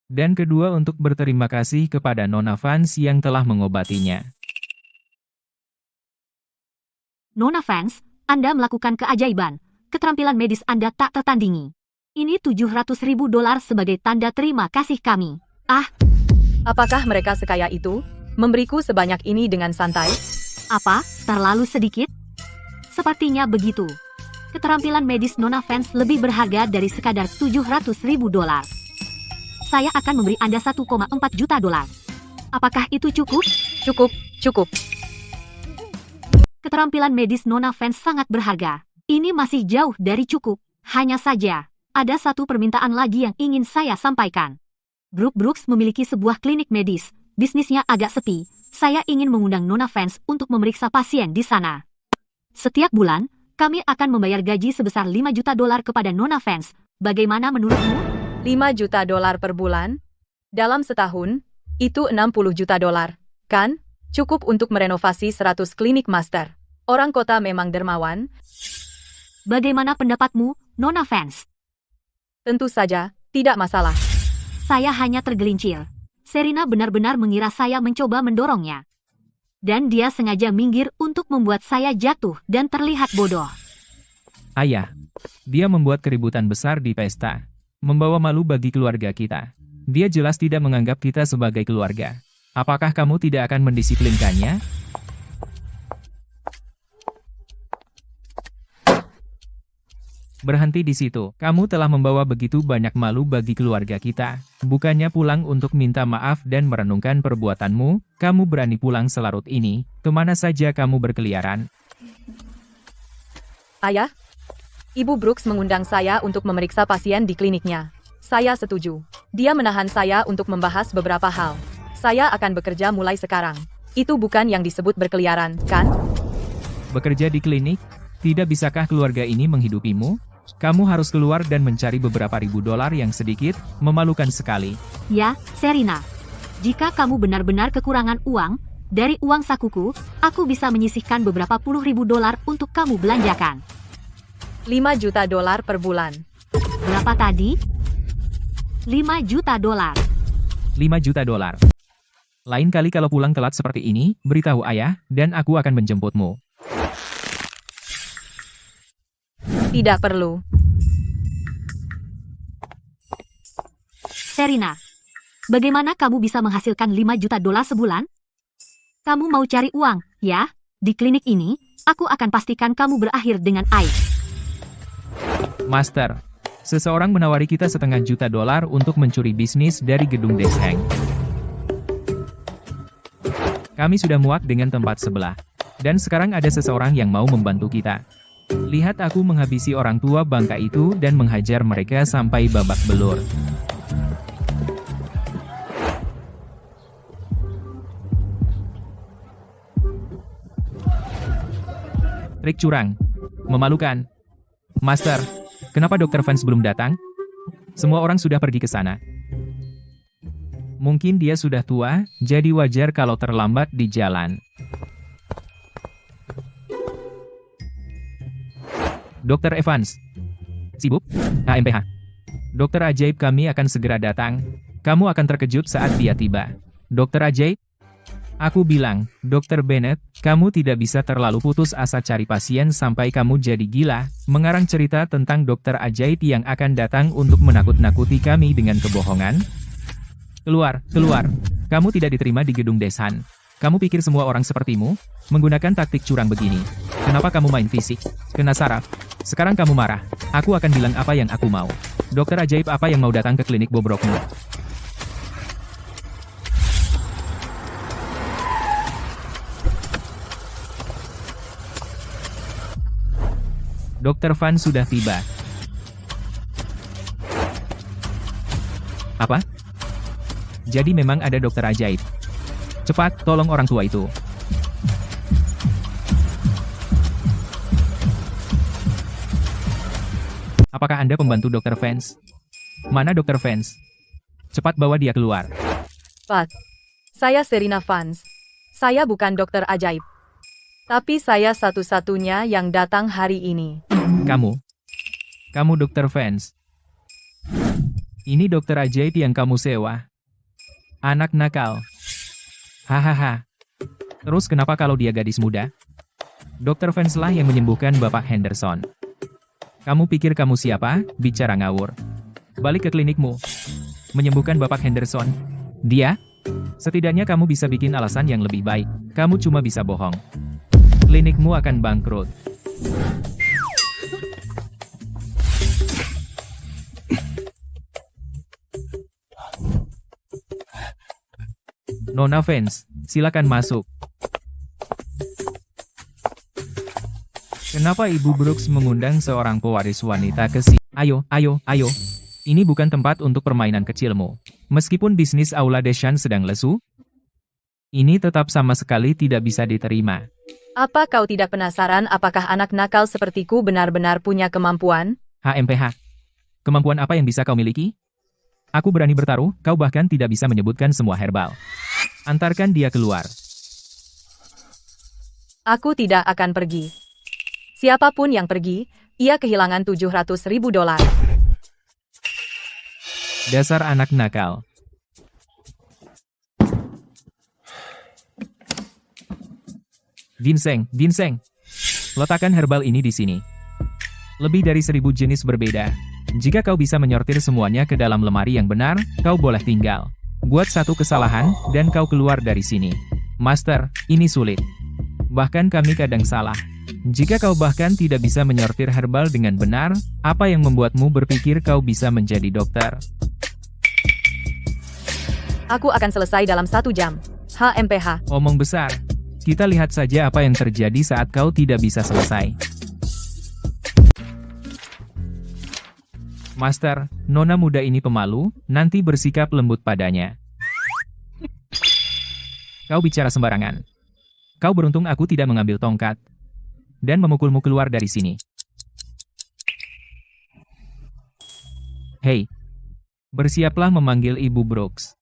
Dan kedua untuk berterima kasih kepada Nona Fans yang telah mengobatinya. Nona fans, Anda melakukan keajaiban. Keterampilan medis Anda tak tertandingi. Ini $700.000 sebagai tanda terima kasih kami. Ah, Apakah mereka sekaya itu? Memberiku sebanyak ini dengan santai? apa? Terlalu sedikit? Sepertinya begitu. Keterampilan medis Nona fans lebih berharga dari sekadar $700.000. Saya akan memberi Anda $1,4 juta. Apakah itu cukup? Cukup. Keterampilan medis Nona fans sangat berharga. Ini masih jauh dari cukup. Hanya saja, ada satu permintaan lagi yang ingin saya sampaikan. Grup Brooks memiliki sebuah klinik medis. Bisnisnya agak sepi. Saya ingin mengundang Nona fans untuk memeriksa pasien di sana. Setiap bulan, kami akan membayar gaji sebesar $5 juta kepada Nona fans. Bagaimana menurutmu? $5 juta per bulan? Dalam setahun, itu $60 juta, kan? Cukup untuk merenovasi 100 klinik master. Orang kota memang dermawan. Bagaimana pendapatmu, Nona fans? Tentu saja, tidak masalah. Saya hanya tergelincir. Serina benar-benar mengira saya mencoba mendorongnya. Dan dia sengaja minggir untuk membuat saya jatuh dan terlihat bodoh. Ayah, dia membuat keributan besar di pesta. Membawa malu bagi keluarga kita. Dia jelas tidak menganggap kita sebagai keluarga. Apakah kamu tidak akan mendisiplinkannya? Berhenti di situ. Kamu telah membawa begitu banyak malu bagi keluarga kita. Bukannya pulang untuk minta maaf dan merenungkan perbuatanmu, kamu berani pulang selarut ini. Kemana saja kamu berkeliaran? Ayah, Ibu Brooks mengundang saya untuk memeriksa pasien di kliniknya. Saya setuju. Dia menahan saya untuk membahas beberapa hal. Saya akan bekerja mulai sekarang. Itu bukan yang disebut berkeliaran, kan? Bekerja di klinik? Tidak bisakah keluarga ini menghidupimu? Kamu harus keluar dan mencari beberapa ribu dolar yang sedikit, memalukan sekali. Ya, Serina. Jika kamu benar-benar kekurangan uang, dari uang sakuku, aku bisa menyisihkan beberapa puluh ribu dolar untuk kamu belanjakan. $5 juta per bulan. Berapa tadi? $5 juta. $5 juta. Lain kali kalau pulang telat seperti ini, beritahu ayah, dan aku akan menjemputmu. Tidak perlu. Serina, bagaimana kamu bisa menghasilkan $5 juta sebulan? Kamu mau cari uang, ya? Di klinik ini, aku akan pastikan kamu berakhir dengan aib. Master, seseorang menawari kita $1,5 juta untuk mencuri bisnis dari gedung Desheng. Kami sudah muak dengan tempat sebelah. Dan sekarang ada seseorang yang mau membantu kita. Lihat aku menghabisi orang tua bangka itu dan menghajar mereka sampai babak belur. Trik curang. Memalukan. Master, kenapa Dr. Vance belum datang? Semua orang sudah pergi ke sana. Mungkin dia sudah tua, jadi wajar kalau terlambat di jalan. Dr. Evans. Sibuk? HMPH. Dokter ajaib kami akan segera datang. Kamu akan terkejut saat dia tiba. Dokter ajaib? Aku bilang, Dokter Bennett, kamu tidak bisa terlalu putus asa cari pasien sampai kamu jadi gila, mengarang cerita tentang dokter ajaib yang akan datang untuk menakut-nakuti kami dengan kebohongan. Keluar, keluar. Kamu tidak diterima di gedung Desan. Kamu pikir semua orang sepertimu? Menggunakan taktik curang begini. Kenapa kamu main fisik? Kena saraf. Sekarang kamu marah. Aku akan bilang apa yang aku mau. Dokter ajaib apa yang mau datang ke klinik bobrokmu? Dokter Van sudah tiba. Apa? Jadi memang ada dokter ajaib. Cepat, tolong orang tua itu. Apakah Anda pembantu Dokter Vance? Mana Dokter Vance? Cepat bawa dia keluar. Pak, saya Serena Vance. Saya bukan dokter ajaib. Tapi saya satu-satunya yang datang hari ini. Kamu Dokter Vance. Ini dokter ajaib yang kamu sewa. Anak nakal. Hahaha. Terus kenapa kalau dia gadis muda? Dokter Vance lah yang menyembuhkan Bapak Henderson. Kamu pikir kamu siapa? Bicara ngawur. Balik ke klinikmu. Menyembuhkan Bapak Henderson. Dia? Setidaknya kamu bisa bikin alasan yang lebih baik. Kamu cuma bisa bohong. Klinikmu akan bangkrut. Nona Vance, silakan masuk. Kenapa Ibu Brooks mengundang seorang pewaris wanita ke sini? Ayo, ayo, ayo. Ini bukan tempat untuk permainan kecilmu. Meskipun bisnis Aula Deschan sedang lesu, ini tetap sama sekali tidak bisa diterima. Apa kau tidak penasaran apakah anak nakal sepertiku benar-benar punya kemampuan? HMPH. Kemampuan apa yang bisa kau miliki? Aku berani bertaruh, kau bahkan tidak bisa menyebutkan semua herbal. Antarkan dia keluar. Aku tidak akan pergi. Siapapun yang pergi, ia kehilangan $700.000. Dasar anak nakal. Ginseng, ginseng. Letakkan herbal ini di sini. Lebih dari 1000 jenis berbeda. Jika kau bisa menyortir semuanya ke dalam lemari yang benar, kau boleh tinggal. Buat satu kesalahan, dan kau keluar dari sini. Master, ini sulit. Bahkan kami kadang salah. Jika kau bahkan tidak bisa menyortir herbal dengan benar, apa yang membuatmu berpikir kau bisa menjadi dokter? Aku akan selesai dalam 1 jam. HMPH. Omong besar. Kita lihat saja apa yang terjadi saat kau tidak bisa selesai. Master, nona muda ini pemalu, nanti bersikap lembut padanya. Kau bicara sembarangan. Kau beruntung aku tidak mengambil tongkat dan memukulmu keluar dari sini. Hei, bersiaplah memanggil Ibu Brooks.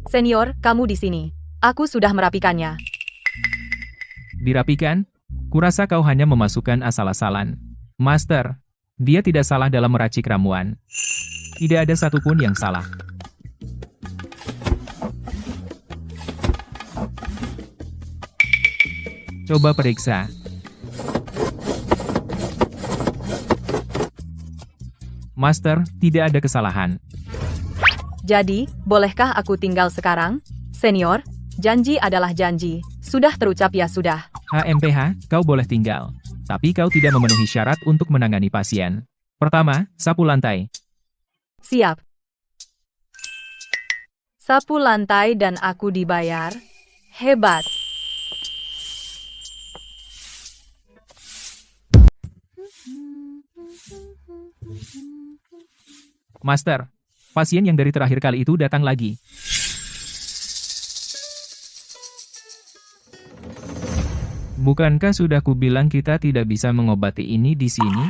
Senior, kamu di sini. Aku sudah merapikannya. Dirapikan? Kurasa kau hanya memasukkan asal-asalan. Master, dia tidak salah dalam meracik ramuan. Tidak ada satupun yang salah. Coba periksa. Master, tidak ada kesalahan. Jadi, bolehkah aku tinggal sekarang? Senior, janji adalah janji. Sudah terucap ya sudah. HMPH, kau boleh tinggal. Tapi kau tidak memenuhi syarat untuk menangani pasien. Pertama, sapu lantai. Siap. Sapu lantai dan aku dibayar. Hebat. Master, pasien yang dari terakhir kali itu datang lagi. Bukankah sudah kubilang kita tidak bisa mengobati ini di sini?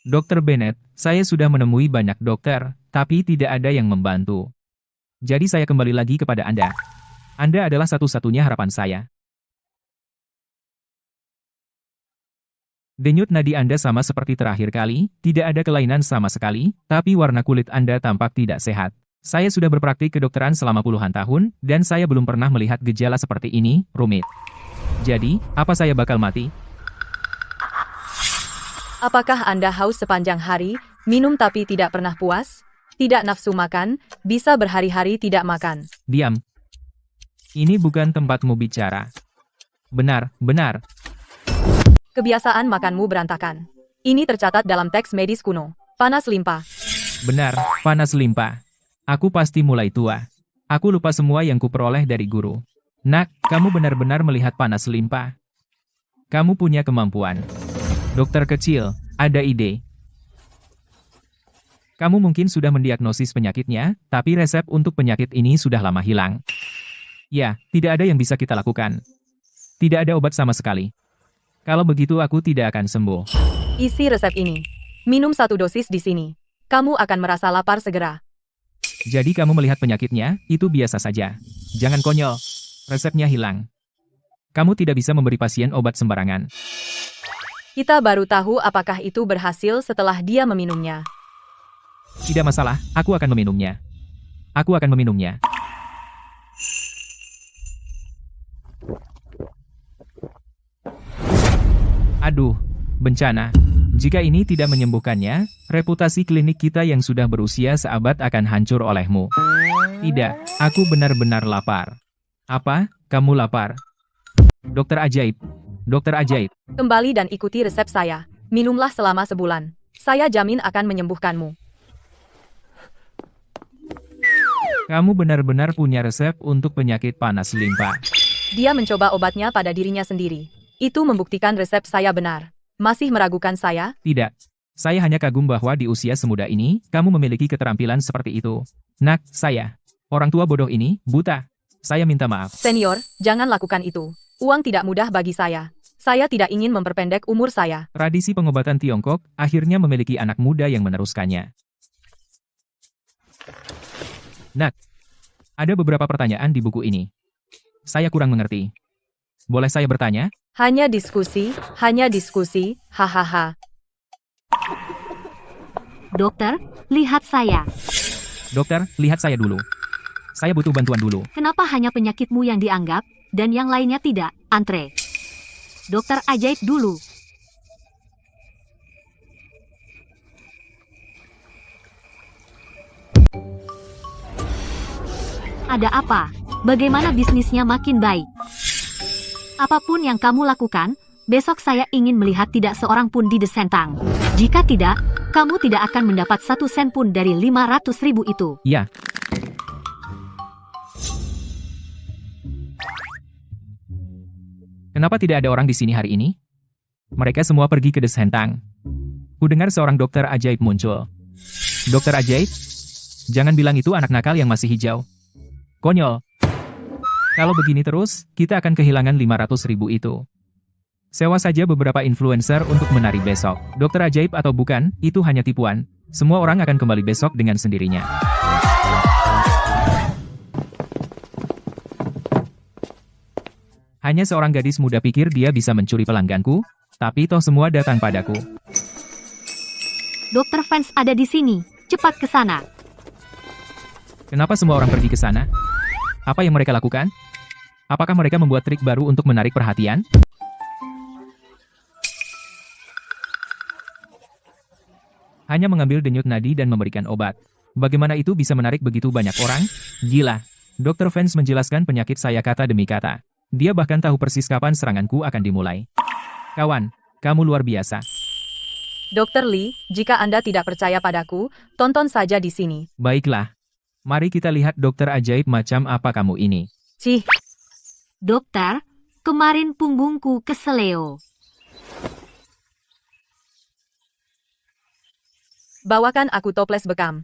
Dokter Bennett, saya sudah menemui banyak dokter, tapi tidak ada yang membantu. Jadi saya kembali lagi kepada Anda. Anda adalah satu-satunya harapan saya. Denyut nadi Anda sama seperti terakhir kali, tidak ada kelainan sama sekali, tapi warna kulit Anda tampak tidak sehat. Saya sudah berpraktik kedokteran selama puluhan tahun, dan saya belum pernah melihat gejala seperti ini, rumit. Jadi, apa saya bakal mati? Apakah Anda haus sepanjang hari, minum tapi tidak pernah puas? Tidak nafsu makan, bisa berhari-hari tidak makan. Diam. Ini bukan tempatmu bicara. Benar, benar. Kebiasaan makanmu berantakan. Ini tercatat dalam teks medis kuno. Panas limpa. Benar, panas limpa. Aku pasti mulai tua. Aku lupa semua yang kuperoleh dari guru. Nak, kamu benar-benar melihat panas limpa. Kamu punya kemampuan. Dokter kecil, ada ide. Kamu mungkin sudah mendiagnosis penyakitnya, tapi resep untuk penyakit ini sudah lama hilang. Ya, tidak ada yang bisa kita lakukan. Tidak ada obat sama sekali. Kalau begitu aku tidak akan sembuh. Isi resep ini. Minum 1 dosis di sini. Kamu akan merasa lapar segera. Jadi kamu melihat penyakitnya, itu biasa saja. Jangan konyol. Resepnya hilang. Kamu tidak bisa memberi pasien obat sembarangan. Kita baru tahu apakah itu berhasil setelah dia meminumnya. Tidak masalah, aku akan meminumnya. Aku akan meminumnya. Aduh, bencana. Jika ini tidak menyembuhkannya, reputasi klinik kita yang sudah berusia seabad akan hancur olehmu. Tidak, aku benar-benar lapar. Apa? Kamu lapar? Dokter ajaib. Dokter ajaib. Kembali dan ikuti resep saya. Minumlah selama sebulan. Saya jamin akan menyembuhkanmu. Kamu benar-benar punya resep untuk penyakit panas limpa. Dia mencoba obatnya pada dirinya sendiri. Itu membuktikan resep saya benar. Masih meragukan saya? Tidak. Saya hanya kagum bahwa di usia semuda ini, kamu memiliki keterampilan seperti itu. Nak, saya. Orang tua bodoh ini, buta. Saya minta maaf. Senior, jangan lakukan itu. Uang tidak mudah bagi saya. Saya tidak ingin memperpendek umur saya. Tradisi pengobatan Tiongkok akhirnya memiliki anak muda yang meneruskannya. Nak, ada beberapa pertanyaan di buku ini. Saya kurang mengerti. Boleh saya bertanya? Hanya diskusi, hahaha. Dokter, lihat saya. Dokter, lihat saya dulu. Saya butuh bantuan dulu. Kenapa hanya penyakitmu yang dianggap, dan yang lainnya tidak, Andre? Dokter ajaib dulu. Ada apa? Bagaimana bisnisnya makin baik? Apapun yang kamu lakukan, besok saya ingin melihat tidak seorang pun di Descentang. Jika tidak, kamu tidak akan mendapat 1 sen pun dari 500.000 itu. Ya. Kenapa tidak ada orang di sini hari ini? Mereka semua pergi ke Descentang. Kudengar seorang dokter ajaib muncul. Dokter ajaib? Jangan bilang itu anak nakal yang masih hijau. Konyol. Kalau begini terus, kita akan kehilangan 500.000 itu. Sewa saja beberapa influencer untuk menari besok. Dokter ajaib atau bukan, itu hanya tipuan. Semua orang akan kembali besok dengan sendirinya. Hanya seorang gadis muda pikir dia bisa mencuri pelangganku, tapi toh semua datang padaku. Dokter Fans ada di sini. Cepat ke sana. Kenapa semua orang pergi ke sana? Apa yang mereka lakukan? Apakah mereka membuat trik baru untuk menarik perhatian? Hanya mengambil denyut nadi dan memberikan obat. Bagaimana itu bisa menarik begitu banyak orang? Gila. Dokter Fans menjelaskan penyakit saya kata demi kata. Dia bahkan tahu persis kapan seranganku akan dimulai. Kawan, kamu luar biasa. Dokter Lee, jika Anda tidak percaya padaku, tonton saja di sini. Baiklah. Mari kita lihat dokter ajaib macam apa kamu ini. Cih. Dokter, kemarin punggungku keseleo. Bawakan aku toples bekam.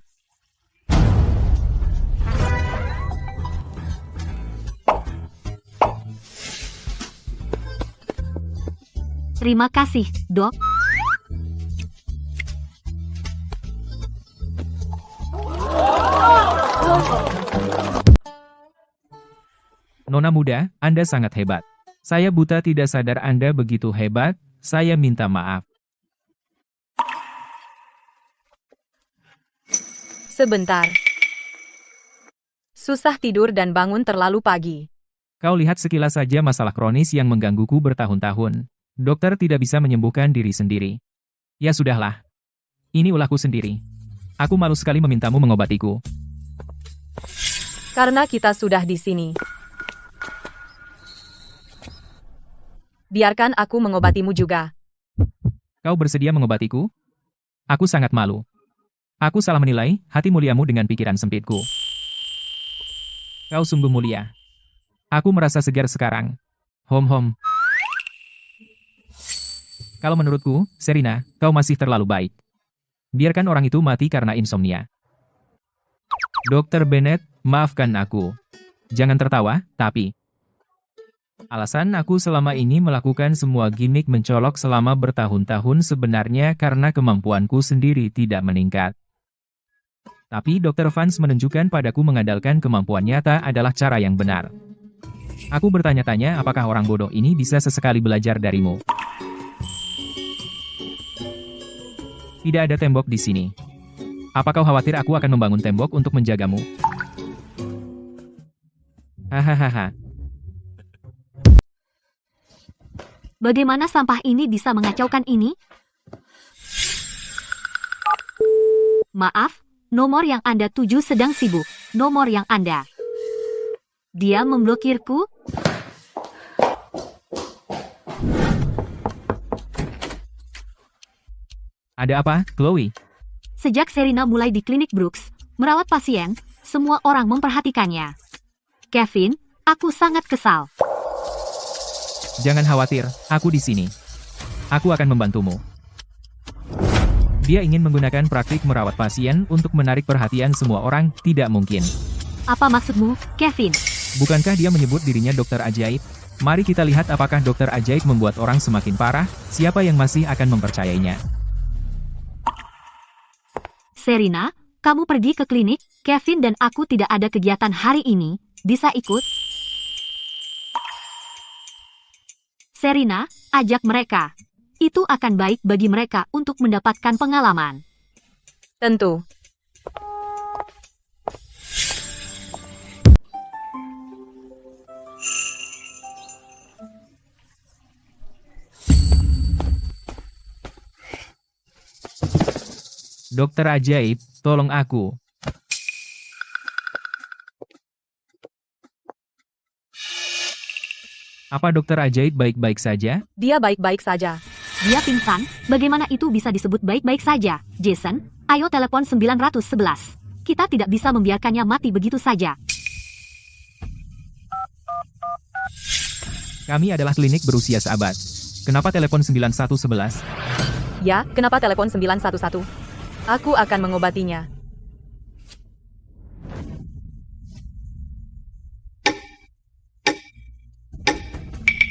Terima kasih, Dok. Nona muda, Anda sangat hebat. Saya buta tidak sadar Anda begitu hebat, saya minta maaf. Sebentar. Susah tidur dan bangun terlalu pagi. Kau lihat sekilas saja masalah kronis yang menggangguku bertahun-tahun. Dokter tidak bisa menyembuhkan diri sendiri. Ya sudahlah. Ini ulahku sendiri. Aku malu sekali memintamu mengobatiku. Karena kita sudah di sini. Biarkan aku mengobatimu juga. Kau bersedia mengobatiku? Aku sangat malu. Aku salah menilai hati muliamu dengan pikiran sempitku. Kau sungguh mulia. Aku merasa segar sekarang. Hom. Kalau menurutku, Serina, kau masih terlalu baik. Biarkan orang itu mati karena insomnia. Dokter Bennett, maafkan aku. Jangan tertawa, tapi... Alasan aku selama ini melakukan semua gimmick mencolok selama bertahun-tahun sebenarnya karena kemampuanku sendiri tidak meningkat. Tapi Dr. Vance menunjukkan padaku mengandalkan kemampuan nyata adalah cara yang benar. Aku bertanya-tanya apakah orang bodoh ini bisa sesekali belajar darimu. Tidak ada tembok di sini. Apa kau khawatir aku akan membangun tembok untuk menjagamu? Hahaha. Bagaimana sampah ini bisa mengacaukan ini? Maaf, nomor yang Anda tuju sedang sibuk. Nomor yang Anda. Dia memblokirku? Ada apa, Chloe? Sejak Serina mulai di klinik Brooks, merawat pasien, semua orang memperhatikannya. Kevin, aku sangat kesal. Jangan khawatir, aku di sini. Aku akan membantumu. Dia ingin menggunakan praktik merawat pasien untuk menarik perhatian semua orang, tidak mungkin. Apa maksudmu, Kevin? Bukankah dia menyebut dirinya dokter ajaib? Mari kita lihat apakah dokter ajaib membuat orang semakin parah, siapa yang masih akan mempercayainya. Serina, kamu pergi ke klinik, Kevin dan aku tidak ada kegiatan hari ini, bisa ikut? Serina, ajak mereka. Itu akan baik bagi mereka untuk mendapatkan pengalaman. Tentu. Dokter ajaib, tolong aku. Apa dokter ajaib baik-baik saja? Dia baik-baik saja. Dia pingsan, bagaimana itu bisa disebut baik-baik saja? Jason, ayo telepon 911. Kita tidak bisa membiarkannya mati begitu saja. Kami adalah klinik berusia seabad. Kenapa telepon 9111? Ya, kenapa telepon 911? Aku akan mengobatinya.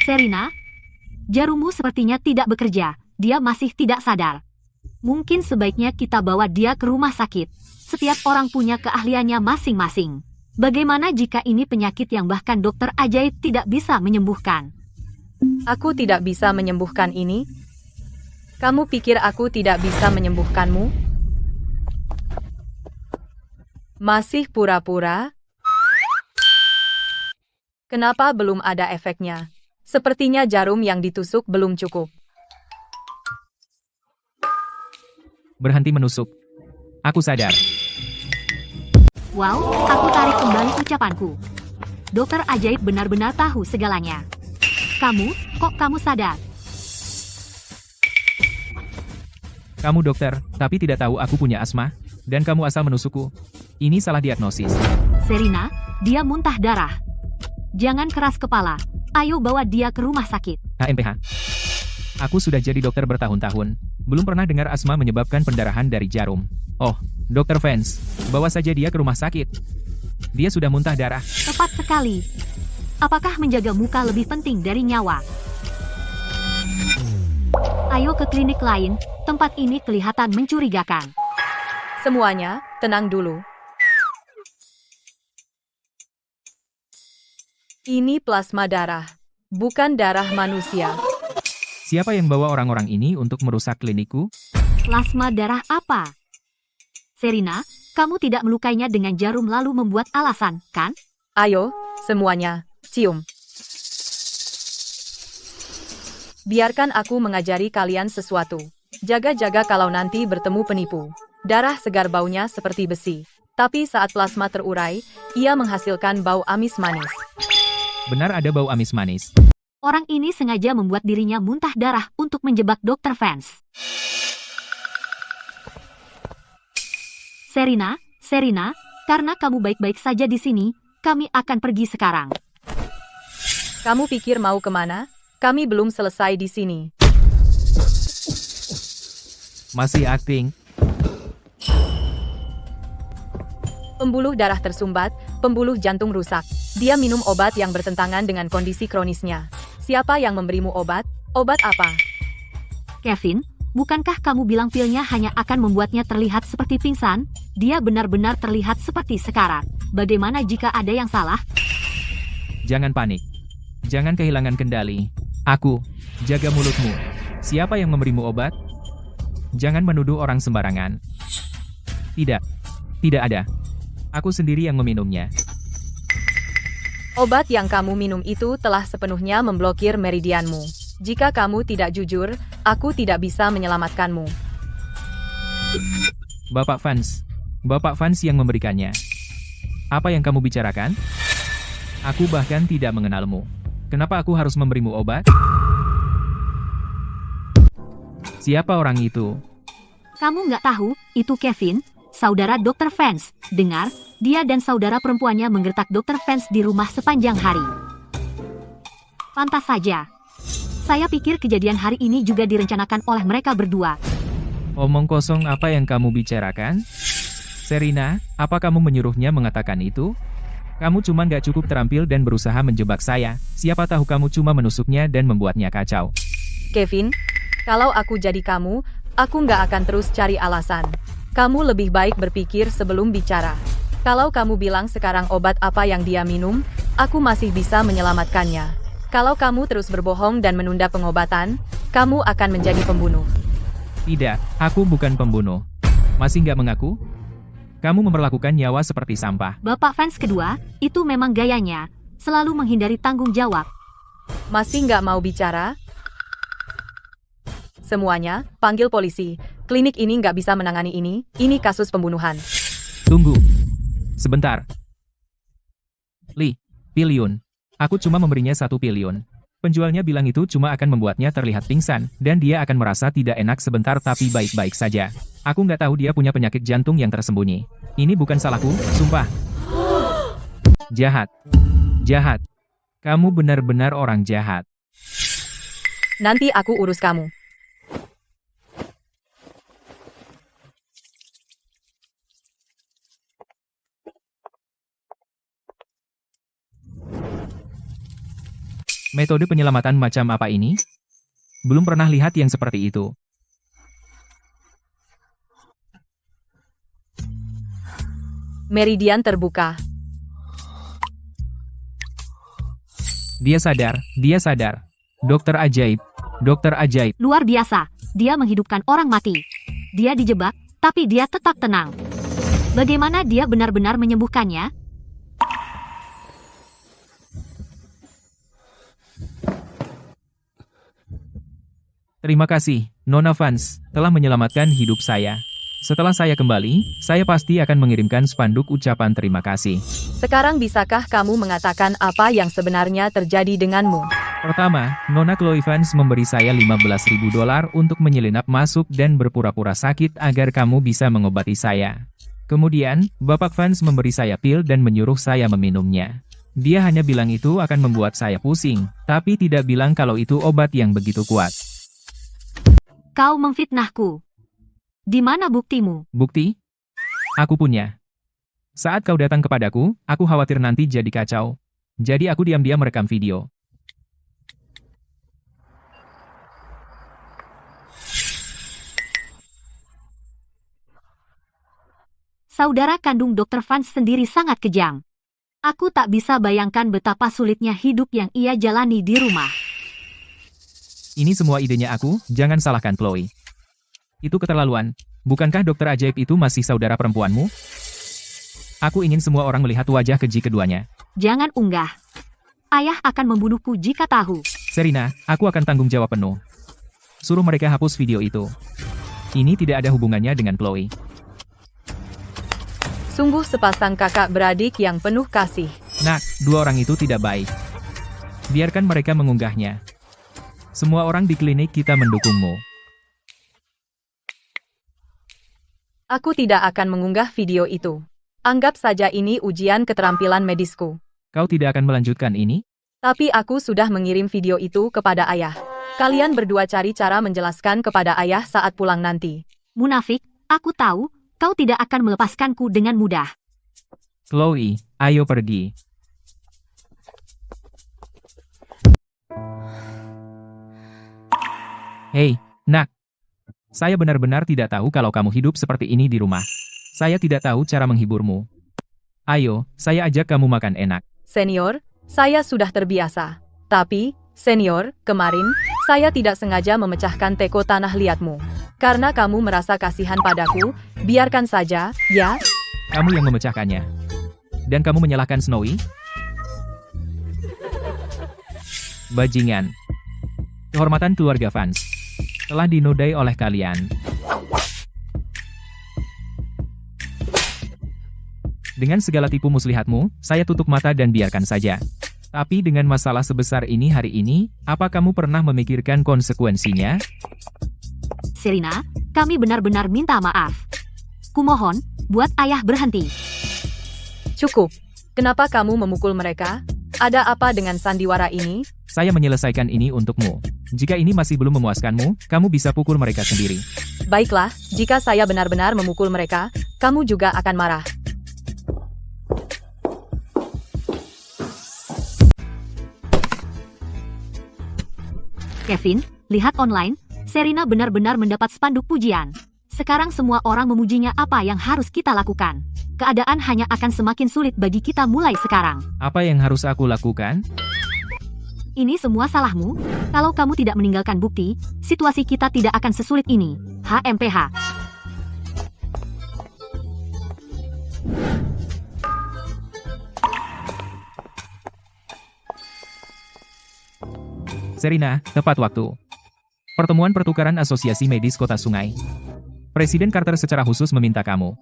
Serina, jarummu sepertinya tidak bekerja. Dia masih tidak sadar. Mungkin sebaiknya kita bawa dia ke rumah sakit. Setiap orang punya keahliannya masing-masing. Bagaimana jika ini penyakit yang bahkan dokter ajaib tidak bisa menyembuhkan? Aku tidak bisa menyembuhkan ini. Kamu pikir aku tidak bisa menyembuhkanmu? Masih pura-pura? Kenapa belum ada efeknya? Sepertinya jarum yang ditusuk belum cukup. Berhenti menusuk. Aku sadar. Wow, aku tarik kembali ucapanku. Dokter ajaib benar-benar tahu segalanya. Kok kamu sadar? Kamu dokter, tapi tidak tahu aku punya asma, dan kamu asal menusukku. Ini salah diagnosis. Serina, dia muntah darah. Jangan keras kepala. Ayo bawa dia ke rumah sakit. HMPH. Aku sudah jadi dokter bertahun-tahun. Belum pernah dengar asma menyebabkan pendarahan dari jarum. Oh, Dokter Vance, bawa saja dia ke rumah sakit. Dia sudah muntah darah. Tepat sekali. Apakah menjaga muka lebih penting dari nyawa? Ayo ke klinik lain, tempat ini kelihatan mencurigakan. Semuanya, tenang dulu. Ini plasma darah, bukan darah manusia. Siapa yang bawa orang-orang ini untuk merusak klinikku? Plasma darah apa? Serina, kamu tidak melukainya dengan jarum lalu membuat alasan, kan? Ayo, semuanya, cium. Biarkan aku mengajari kalian sesuatu. Jaga-jaga kalau nanti bertemu penipu. Darah segar baunya seperti besi. Tapi saat plasma terurai, ia menghasilkan bau amis manis. Benar ada bau amis manis. Orang ini sengaja membuat dirinya muntah darah untuk menjebak Dr. Vance. Serina, karena kamu baik-baik saja di sini, kami akan pergi sekarang. Kamu pikir mau kemana? Kami belum selesai di sini. Masih akting. Pembuluh darah tersumbat, pembuluh jantung rusak. Dia minum obat yang bertentangan dengan kondisi kronisnya. Siapa yang memberimu obat? Obat apa? Kevin, bukankah kamu bilang pilnya hanya akan membuatnya terlihat seperti pingsan? Dia benar-benar terlihat seperti sekarat. Bagaimana jika ada yang salah? Jangan panik. Jangan kehilangan kendali. Aku, jaga mulutmu. Siapa yang memberimu obat? Jangan menuduh orang sembarangan. Tidak ada. Aku sendiri yang meminumnya. Obat yang kamu minum itu telah sepenuhnya memblokir meridianmu. Jika kamu tidak jujur, aku tidak bisa menyelamatkanmu. Bapak Vance yang memberikannya. Apa yang kamu bicarakan? Aku bahkan tidak mengenalmu. Kenapa aku harus memberimu obat? Siapa orang itu? Kamu nggak tahu, itu Kevin, saudara Dr. Vance. Dengar, dia dan saudara perempuannya menggertak Dr. Vance di rumah sepanjang hari. Pantas saja. Saya pikir kejadian hari ini juga direncanakan oleh mereka berdua. Omong kosong apa yang kamu bicarakan? Serina, apa kamu menyuruhnya mengatakan itu? Kamu cuma nggak cukup terampil dan berusaha menjebak saya. Siapa tahu kamu cuma menusuknya dan membuatnya kacau. Kevin, kalau aku jadi kamu, aku nggak akan terus cari alasan. Kamu lebih baik berpikir sebelum bicara. Kalau kamu bilang sekarang obat apa yang dia minum, aku masih bisa menyelamatkannya. Kalau kamu terus berbohong dan menunda pengobatan, kamu akan menjadi pembunuh. Tidak, aku bukan pembunuh. Masih nggak mengaku? Kamu memperlakukan nyawa seperti sampah. Bapak Vance kedua, itu memang gayanya, selalu menghindari tanggung jawab. Masih nggak mau bicara? Semuanya, panggil polisi. Klinik ini nggak bisa menangani ini kasus pembunuhan. Tunggu. Sebentar. Piliun. Aku cuma memberinya 1 piliun. Penjualnya bilang itu cuma akan membuatnya terlihat pingsan, dan dia akan merasa tidak enak sebentar tapi baik-baik saja. Aku nggak tahu dia punya penyakit jantung yang tersembunyi. Ini bukan salahku, sumpah. Jahat. Kamu benar-benar orang jahat. Nanti aku urus kamu. Metode penyelamatan macam apa ini? Belum pernah lihat yang seperti itu. Meridian terbuka. Dia sadar. Dokter ajaib. Luar biasa, dia menghidupkan orang mati. Dia dijebak, tapi dia tetap tenang. Bagaimana dia benar-benar menyembuhkannya? Terima kasih, Nona Vance, telah menyelamatkan hidup saya. Setelah saya kembali, saya pasti akan mengirimkan spanduk ucapan terima kasih. Sekarang bisakah kamu mengatakan apa yang sebenarnya terjadi denganmu? Pertama, Nona Chloe Vance memberi saya $15.000 untuk menyelinap masuk dan berpura-pura sakit agar kamu bisa mengobati saya. Kemudian, Bapak Vance memberi saya pil dan menyuruh saya meminumnya. Dia hanya bilang itu akan membuat saya pusing, tapi tidak bilang kalau itu obat yang begitu kuat. Kau memfitnahku. Di mana buktimu? Bukti? Aku punya. Saat kau datang kepadaku, aku khawatir nanti jadi kacau. Jadi aku diam-diam merekam video. Saudara kandung Dr. Vance sendiri sangat kejam. Aku tak bisa bayangkan betapa sulitnya hidup yang ia jalani di rumah. Ini semua idenya aku, jangan salahkan Chloe. Itu keterlaluan. Bukankah dokter ajaib itu masih saudara perempuanmu? Aku ingin semua orang melihat wajah keji keduanya. Jangan unggah. Ayah akan membunuhku jika tahu. Serena, aku akan tanggung jawab penuh. Suruh mereka hapus video itu. Ini tidak ada hubungannya dengan Chloe. Sungguh sepasang kakak beradik yang penuh kasih. Nak, dua orang itu tidak baik. Biarkan mereka mengunggahnya. Semua orang di klinik kita mendukungmu. Aku tidak akan mengunggah video itu. Anggap saja ini ujian keterampilan medisku. Kau tidak akan melanjutkan ini? Tapi aku sudah mengirim video itu kepada ayah. Kalian berdua cari cara menjelaskan kepada ayah saat pulang nanti. Munafik, aku tahu, kau tidak akan melepaskanku dengan mudah. Chloe, ayo pergi. Hei, nak. Saya benar-benar tidak tahu kalau kamu hidup seperti ini di rumah. Saya tidak tahu cara menghiburmu. Ayo, saya ajak kamu makan enak. Senior, saya sudah terbiasa. Tapi, senior, kemarin, saya tidak sengaja memecahkan teko tanah liatmu. Karena kamu merasa kasihan padaku, biarkan saja, ya? Kamu yang memecahkannya. Dan kamu menyalahkan Snowy? Bajingan. Kehormatan keluarga Vance telah dinodai oleh kalian. Dengan segala tipu muslihatmu, saya tutup mata dan biarkan saja. Tapi dengan masalah sebesar ini hari ini, apa kamu pernah memikirkan konsekuensinya? Serena, kami benar-benar minta maaf. Kumohon, buat ayah berhenti. Cukup. Kenapa kamu memukul mereka? Ada apa dengan sandiwara ini? Saya menyelesaikan ini untukmu. Jika ini masih belum memuaskanmu, kamu bisa pukul mereka sendiri. Baiklah, jika saya benar-benar memukul mereka, kamu juga akan marah. Kevin, lihat online, Serena benar-benar mendapat spanduk pujian. Sekarang semua orang memujinya. Apa yang harus kita lakukan? Keadaan hanya akan semakin sulit bagi kita mulai sekarang. Apa yang harus aku lakukan? Ini semua salahmu. Kalau kamu tidak meninggalkan bukti, situasi kita tidak akan sesulit ini. HMPH. Serena, tepat waktu. Pertemuan pertukaran Asosiasi Medis Kota Sungai. Presiden Carter secara khusus meminta kamu.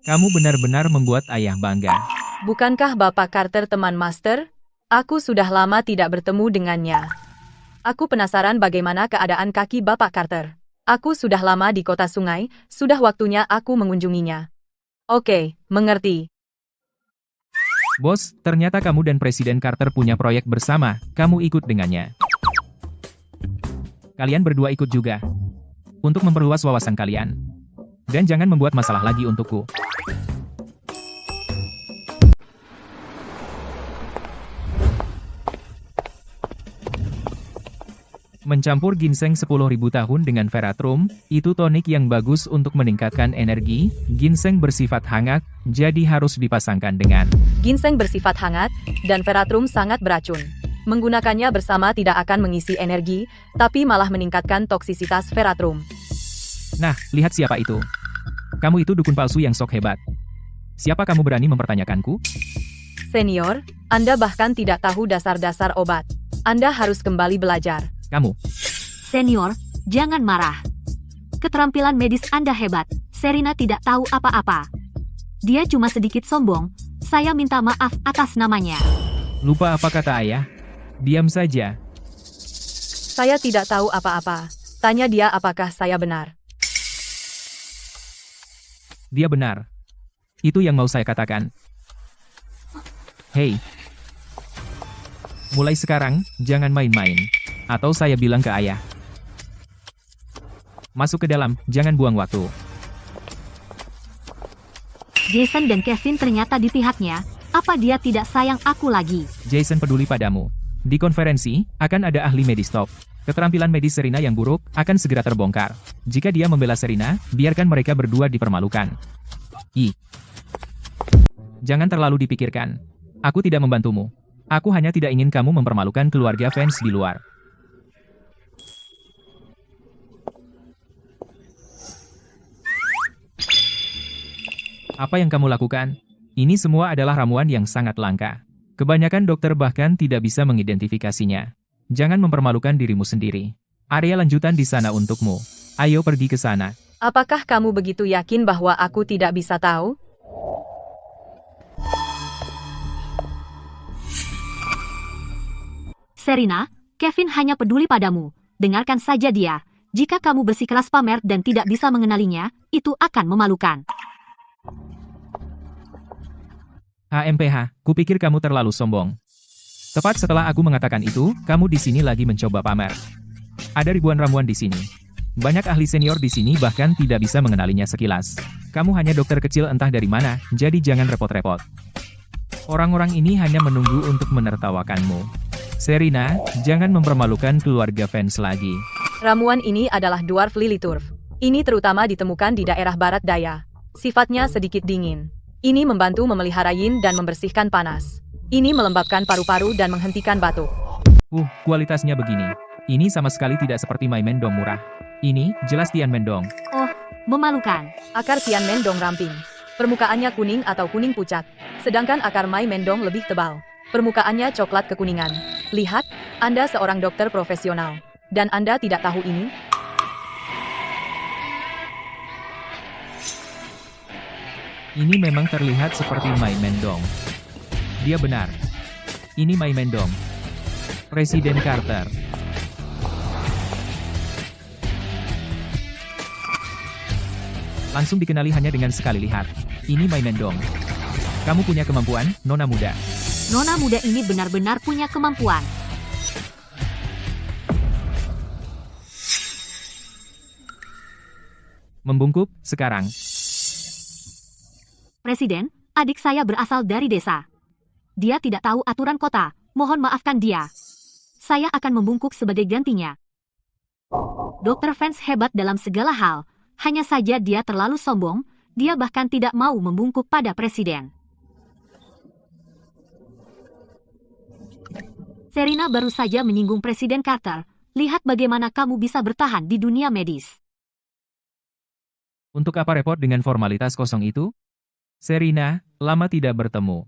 Kamu benar-benar membuat ayah bangga. Bukankah Bapak Carter teman Master? Aku sudah lama tidak bertemu dengannya. Aku penasaran bagaimana keadaan kaki Bapak Carter. Aku sudah lama di Kota Sungai, sudah waktunya aku mengunjunginya. Oke, mengerti. Bos, ternyata kamu dan Presiden Carter punya proyek bersama, kamu ikut dengannya. Kalian berdua ikut juga. Untuk memperluas wawasan kalian. Dan jangan membuat masalah lagi untukku. Mencampur ginseng 10.000 tahun dengan veratrum, itu tonik yang bagus untuk meningkatkan energi. Ginseng bersifat hangat, jadi harus dipasangkan dengan Ginseng bersifat hangat, dan veratrum sangat beracun. Menggunakannya bersama tidak akan mengisi energi, tapi malah meningkatkan toksisitas veratrum. Nah, lihat siapa itu. Kamu itu dukun palsu yang sok hebat. Siapa kamu berani mempertanyakanku? Senior, Anda bahkan tidak tahu dasar-dasar obat. Anda harus kembali belajar. Kamu. Senior, jangan marah. Keterampilan medis Anda hebat. Serena tidak tahu apa-apa. Dia cuma sedikit sombong. Saya minta maaf atas namanya. Lupa apa kata ayah? Diam saja. Saya tidak tahu apa-apa. Tanya dia apakah saya benar. Dia benar. Itu yang mau saya katakan. Hei. Mulai sekarang, jangan main-main. Atau saya bilang ke ayah. Masuk ke dalam, jangan buang waktu. Jason dan Kevin ternyata di pihaknya. Apa dia tidak sayang aku lagi? Jason peduli padamu. Di konferensi, akan ada ahli medis top. Keterampilan medis Serena yang buruk, akan segera terbongkar. Jika dia membela Serena, biarkan mereka berdua dipermalukan. Jangan terlalu dipikirkan. Aku tidak membantumu. Aku hanya tidak ingin kamu mempermalukan keluarga fans di luar. Apa yang kamu lakukan? Ini semua adalah ramuan yang sangat langka. Kebanyakan dokter bahkan tidak bisa mengidentifikasinya. Jangan mempermalukan dirimu sendiri. Area lanjutan di sana untukmu. Ayo pergi ke sana. Apakah kamu begitu yakin bahwa aku tidak bisa tahu? Serena, Kevin hanya peduli padamu. Dengarkan saja dia. Jika kamu bersikeras pamer dan tidak bisa mengenalinya, itu akan memalukan. HMPH, kupikir kamu terlalu sombong. Tepat setelah aku mengatakan itu, kamu di sini lagi mencoba pamer. Ada ribuan ramuan di sini. Banyak ahli senior di sini bahkan tidak bisa mengenalinya sekilas. Kamu hanya dokter kecil entah dari mana, jadi jangan repot-repot. Orang-orang ini hanya menunggu untuk menertawakanmu. Serena, jangan mempermalukan keluarga fans lagi. Ramuan ini adalah Dwarf Liliturf. Ini terutama ditemukan di daerah barat daya. Sifatnya sedikit dingin. Ini membantu memelihara yin dan membersihkan panas. Ini melembabkan paru-paru dan menghentikan batuk. Kualitasnya begini. Ini sama sekali tidak seperti My Mendong murah. Ini, jelas Tian Mendong. Oh, memalukan. Akar Tian Mendong ramping. Permukaannya kuning atau kuning pucat. Sedangkan akar My Mendong lebih tebal. Permukaannya coklat kekuningan. Lihat, Anda seorang dokter profesional. Dan Anda tidak tahu ini? Ini memang terlihat seperti My Mendong. Dia benar. Ini My Mendong. Presiden Carter. Langsung dikenali hanya dengan sekali lihat. Ini My Mendong. Kamu punya kemampuan, nona muda. Nona muda ini benar-benar punya kemampuan. Membungkuk, sekarang. Presiden, adik saya berasal dari desa. Dia tidak tahu aturan kota, mohon maafkan dia. Saya akan membungkuk sebagai gantinya. Dokter fans hebat dalam segala hal, hanya saja dia terlalu sombong, dia bahkan tidak mau membungkuk pada presiden. Serena baru saja menyinggung Presiden Carter, lihat bagaimana kamu bisa bertahan di dunia medis. Untuk apa repot dengan formalitas kosong itu? Serena, lama tidak bertemu.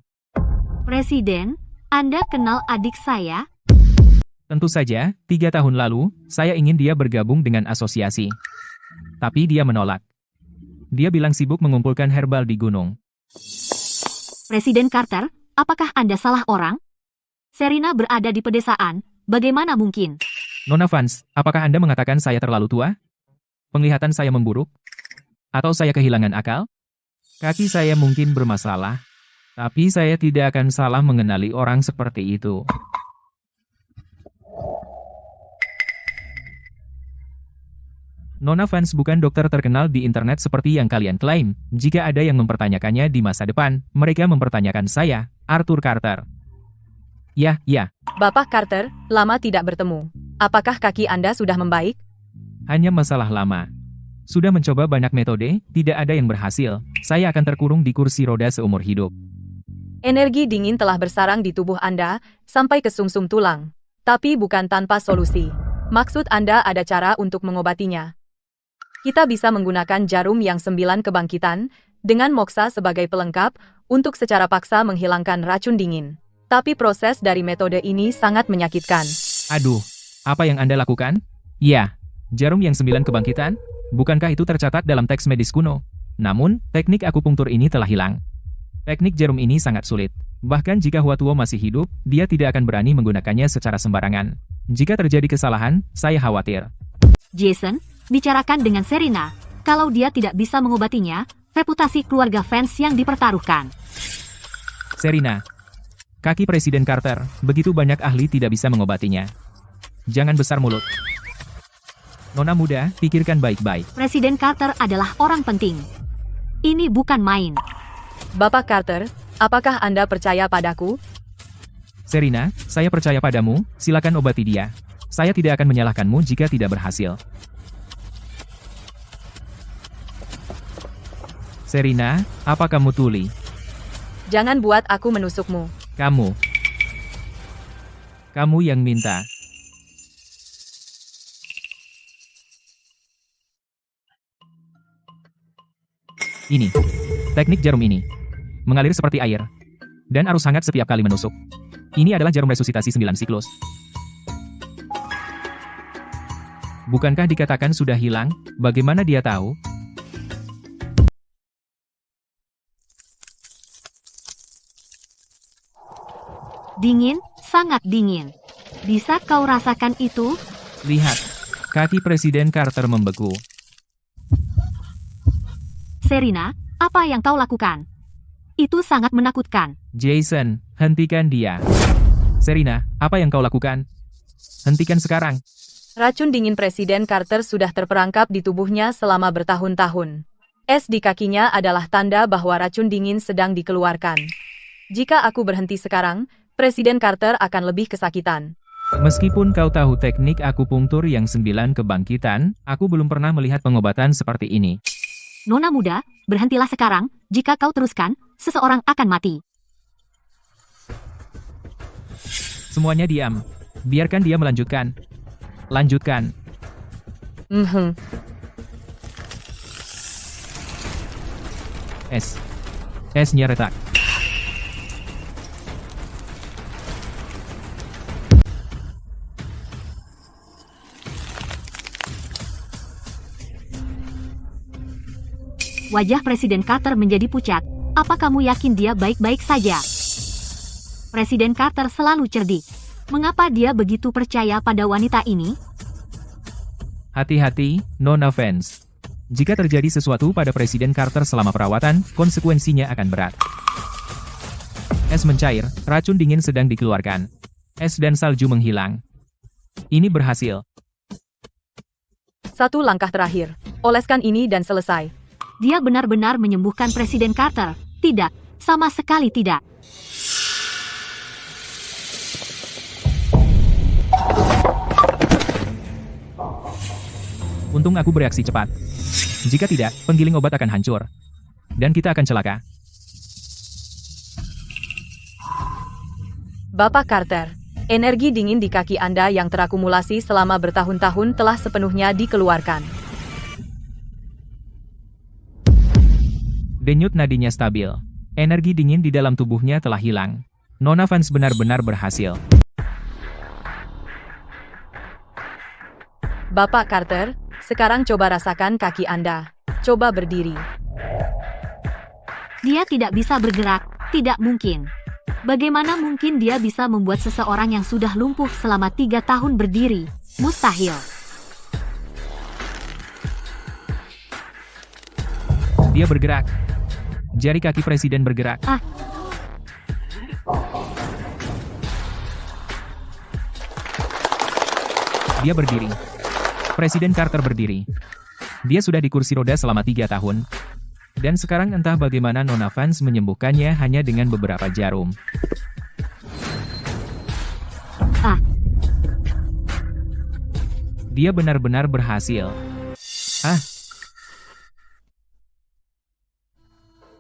Presiden, Anda kenal adik saya? Tentu saja, 3 tahun lalu, saya ingin dia bergabung dengan asosiasi. Tapi dia menolak. Dia bilang sibuk mengumpulkan herbal di gunung. Presiden Carter, apakah Anda salah orang? Serena berada di pedesaan, bagaimana mungkin? Nona Vance, apakah Anda mengatakan saya terlalu tua? Penglihatan saya memburuk? Atau saya kehilangan akal? Kaki saya mungkin bermasalah, tapi saya tidak akan salah mengenali orang seperti itu. Nona Vance bukan dokter terkenal di internet seperti yang kalian klaim. Jika ada yang mempertanyakannya di masa depan, mereka mempertanyakan saya, Arthur Carter. Ya. Bapak Carter, lama tidak bertemu. Apakah kaki Anda sudah membaik? Hanya masalah lama. Sudah mencoba banyak metode, tidak ada yang berhasil. Saya akan terkurung di kursi roda seumur hidup. Energi dingin telah bersarang di tubuh Anda, sampai ke sumsum tulang. Tapi bukan tanpa solusi. Maksud Anda ada cara untuk mengobatinya. Kita bisa menggunakan jarum yang 9 kebangkitan, dengan moksa sebagai pelengkap, untuk secara paksa menghilangkan racun dingin. Tapi proses dari metode ini sangat menyakitkan. Aduh, apa yang Anda lakukan? Ya, jarum yang 9 kebangkitan? Bukankah itu tercatat dalam teks medis kuno? Namun, teknik akupunktur ini telah hilang. Teknik jarum ini sangat sulit. Bahkan jika Huatuo masih hidup, dia tidak akan berani menggunakannya secara sembarangan. Jika terjadi kesalahan, saya khawatir. Jason, bicarakan dengan Serena. Kalau dia tidak bisa mengobatinya, reputasi keluarga fans yang dipertaruhkan. Serena, kaki Presiden Carter, begitu banyak ahli tidak bisa mengobatinya. Jangan besar mulut. Nona muda, pikirkan baik-baik. Presiden Carter adalah orang penting. Ini bukan main. Bapak Carter, apakah Anda percaya padaku? Serena, saya percaya padamu, silakan obati dia. Saya tidak akan menyalahkanmu jika tidak berhasil. Serena, apa kamu tuli? Jangan buat aku menusukmu. Kamu yang minta. Ini. Teknik jarum ini. Mengalir seperti air. Dan arus hangat setiap kali menusuk. Ini adalah jarum resusitasi 9 siklus. Bukankah dikatakan sudah hilang? Bagaimana dia tahu? Dingin, sangat dingin. Bisa kau rasakan itu? Lihat. Kaki Presiden Carter membeku. Serena, apa yang kau lakukan? Itu sangat menakutkan. Jason, hentikan dia. Serena, apa yang kau lakukan? Hentikan sekarang. Racun dingin Presiden Carter sudah terperangkap di tubuhnya selama bertahun-tahun. Es di kakinya adalah tanda bahwa racun dingin sedang dikeluarkan. Jika aku berhenti sekarang, Presiden Carter akan lebih kesakitan. Meskipun kau tahu teknik akupunktur yang 9 kebangkitan, aku belum pernah melihat pengobatan seperti ini. Nona muda, berhentilah sekarang. Jika kau teruskan, seseorang akan mati. Semuanya diam. Biarkan dia melanjutkan. Lanjutkan. Esnya retak. Wajah Presiden Carter menjadi pucat. Apa kamu yakin dia baik-baik saja? Presiden Carter selalu cerdik. Mengapa dia begitu percaya pada wanita ini? Hati-hati, Nona Vance. Jika terjadi sesuatu pada Presiden Carter selama perawatan, konsekuensinya akan berat. Es mencair, racun dingin sedang dikeluarkan. Es dan salju menghilang. Ini berhasil. Satu langkah terakhir. Oleskan ini dan selesai. Dia benar-benar menyembuhkan Presiden Carter. Tidak, sama sekali tidak. Untung aku bereaksi cepat. Jika tidak, penggiling obat akan hancur. Dan kita akan celaka. Bapak Carter, energi dingin di kaki Anda yang terakumulasi selama bertahun-tahun telah sepenuhnya dikeluarkan. Denyut nadinya stabil. Energi dingin di dalam tubuhnya telah hilang. Nona Vance benar-benar berhasil. Bapak Carter, sekarang coba rasakan kaki Anda. Coba berdiri. Dia tidak bisa bergerak, tidak mungkin. Bagaimana mungkin dia bisa membuat seseorang yang sudah lumpuh selama 3 tahun berdiri? Mustahil. Dia bergerak. Jari kaki Presiden bergerak. Dia berdiri. Presiden Carter berdiri. Dia sudah di kursi roda selama 3 tahun. Dan sekarang entah bagaimana Nona Vance menyembuhkannya hanya dengan beberapa jarum. Dia benar-benar berhasil.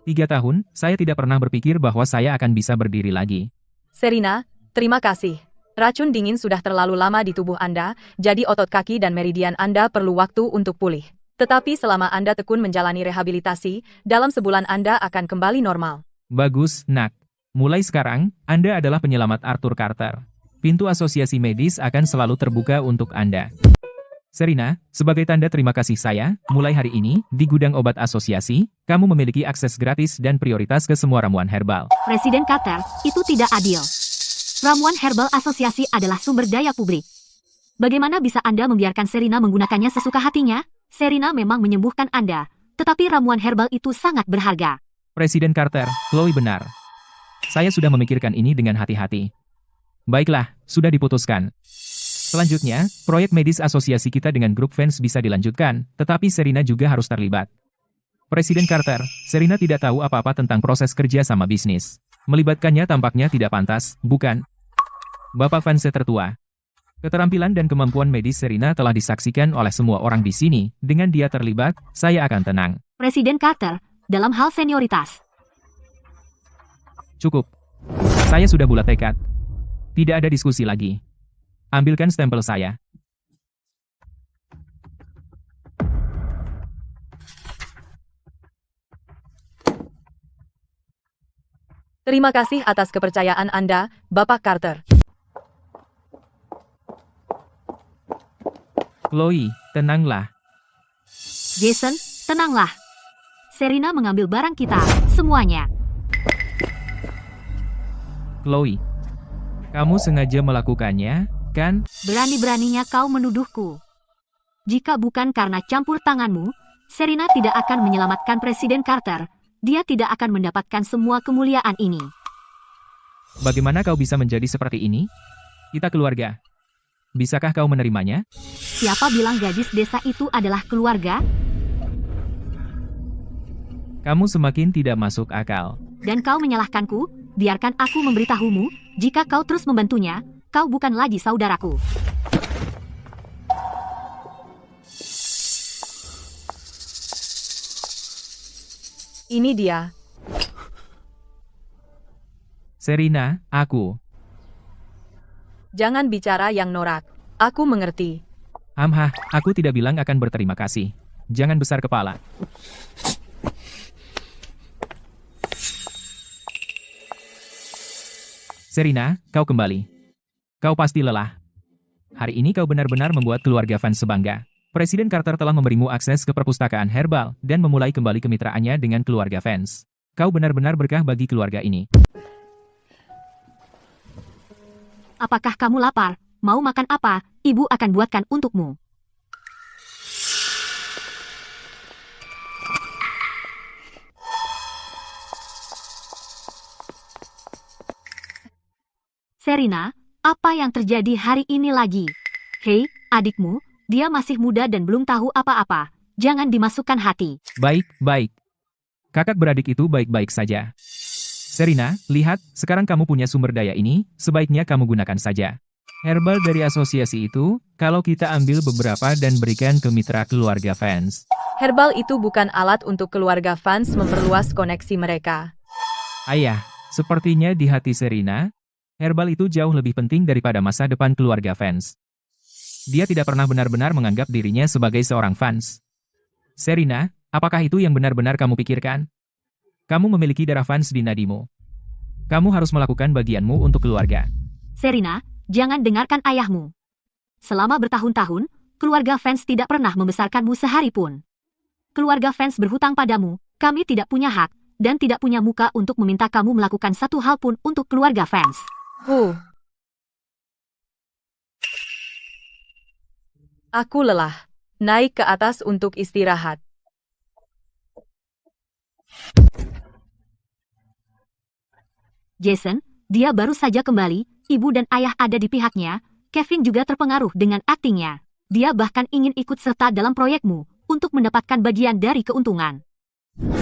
3 tahun, saya tidak pernah berpikir bahwa saya akan bisa berdiri lagi. Serena, terima kasih. Racun dingin sudah terlalu lama di tubuh Anda, jadi otot kaki dan meridian Anda perlu waktu untuk pulih. Tetapi selama Anda tekun menjalani rehabilitasi, dalam sebulan Anda akan kembali normal. Bagus, Nak. Mulai sekarang, Anda adalah penyelamat Arthur Carter. Pintu asosiasi medis akan selalu terbuka untuk Anda. Serena, sebagai tanda terima kasih saya, mulai hari ini, di gudang obat asosiasi, kamu memiliki akses gratis dan prioritas ke semua ramuan herbal. Presiden Carter, itu tidak adil. Ramuan herbal asosiasi adalah sumber daya publik. Bagaimana bisa Anda membiarkan Serena menggunakannya sesuka hatinya? Serena memang menyembuhkan Anda, tetapi ramuan herbal itu sangat berharga. Presiden Carter, Chloe benar. Saya sudah memikirkan ini dengan hati-hati. Baiklah, sudah diputuskan. Selanjutnya, proyek medis asosiasi kita dengan grup fans bisa dilanjutkan, tetapi Serena juga harus terlibat. Presiden Carter, Serena tidak tahu apa-apa tentang proses kerja sama bisnis. Melibatkannya tampaknya tidak pantas, bukan? Bapak fans tertua. Keterampilan dan kemampuan medis Serena telah disaksikan oleh semua orang di sini. Dengan dia terlibat, saya akan tenang. Presiden Carter, dalam hal senioritas. Cukup. Saya sudah bulat tekad. Tidak ada diskusi lagi. Ambilkan stempel saya. Terima kasih atas kepercayaan Anda, Bapak Carter. Chloe, tenanglah. Jason, tenanglah. Serena mengambil barang kita, semuanya. Chloe, kamu sengaja melakukannya, kan? Berani-beraninya kau menuduhku. Jika bukan karena campur tanganmu, Serena tidak akan menyelamatkan Presiden Carter. Dia tidak akan mendapatkan semua kemuliaan ini. Bagaimana kau bisa menjadi seperti ini? Kita keluarga. Bisakah kau menerimanya? Siapa bilang gadis desa itu adalah keluarga? Kamu semakin tidak masuk akal. Dan kau menyalahkanku? Biarkan aku memberitahumu, jika kau terus membantunya, kau bukan lagi saudaraku. Ini dia. Serena, aku. Jangan bicara yang norak. Aku mengerti. Aku tidak bilang akan berterima kasih. Jangan besar kepala. Serena, kau kembali. Kau pasti lelah. Hari ini kau benar-benar membuat keluarga fans sebangga. Presiden Carter telah memberimu akses ke perpustakaan herbal dan memulai kembali kemitraannya dengan keluarga fans. Kau benar-benar berkah bagi keluarga ini. Apakah kamu lapar? Mau makan apa? Ibu akan buatkan untukmu. Serena, apa yang terjadi hari ini lagi? Hei, adikmu, dia masih muda dan belum tahu apa-apa. Jangan dimasukkan hati. Baik. Kakak beradik itu baik-baik saja. Serena, lihat, sekarang kamu punya sumber daya ini, sebaiknya kamu gunakan saja. Herbal dari asosiasi itu, kalau kita ambil beberapa dan berikan ke mitra keluarga fans. Herbal itu bukan alat untuk keluarga fans memperluas koneksi mereka. Ayah, sepertinya di hati Serena, herbal itu jauh lebih penting daripada masa depan keluarga fans. Dia tidak pernah benar-benar menganggap dirinya sebagai seorang fans. Serena, apakah itu yang benar-benar kamu pikirkan? Kamu memiliki darah fans di nadimu. Kamu harus melakukan bagianmu untuk keluarga. Serena, jangan dengarkan ayahmu. Selama bertahun-tahun, keluarga fans tidak pernah membesarkanmu sehari pun. Keluarga fans berhutang padamu, kami tidak punya hak, dan tidak punya muka untuk meminta kamu melakukan satu hal pun untuk keluarga fans. Aku lelah. Naik ke atas untuk istirahat. Jason, dia baru saja kembali, ibu dan ayah ada di pihaknya, Kevin juga terpengaruh dengan aktingnya. Dia bahkan ingin ikut serta dalam proyekmu, untuk mendapatkan bagian dari keuntungan.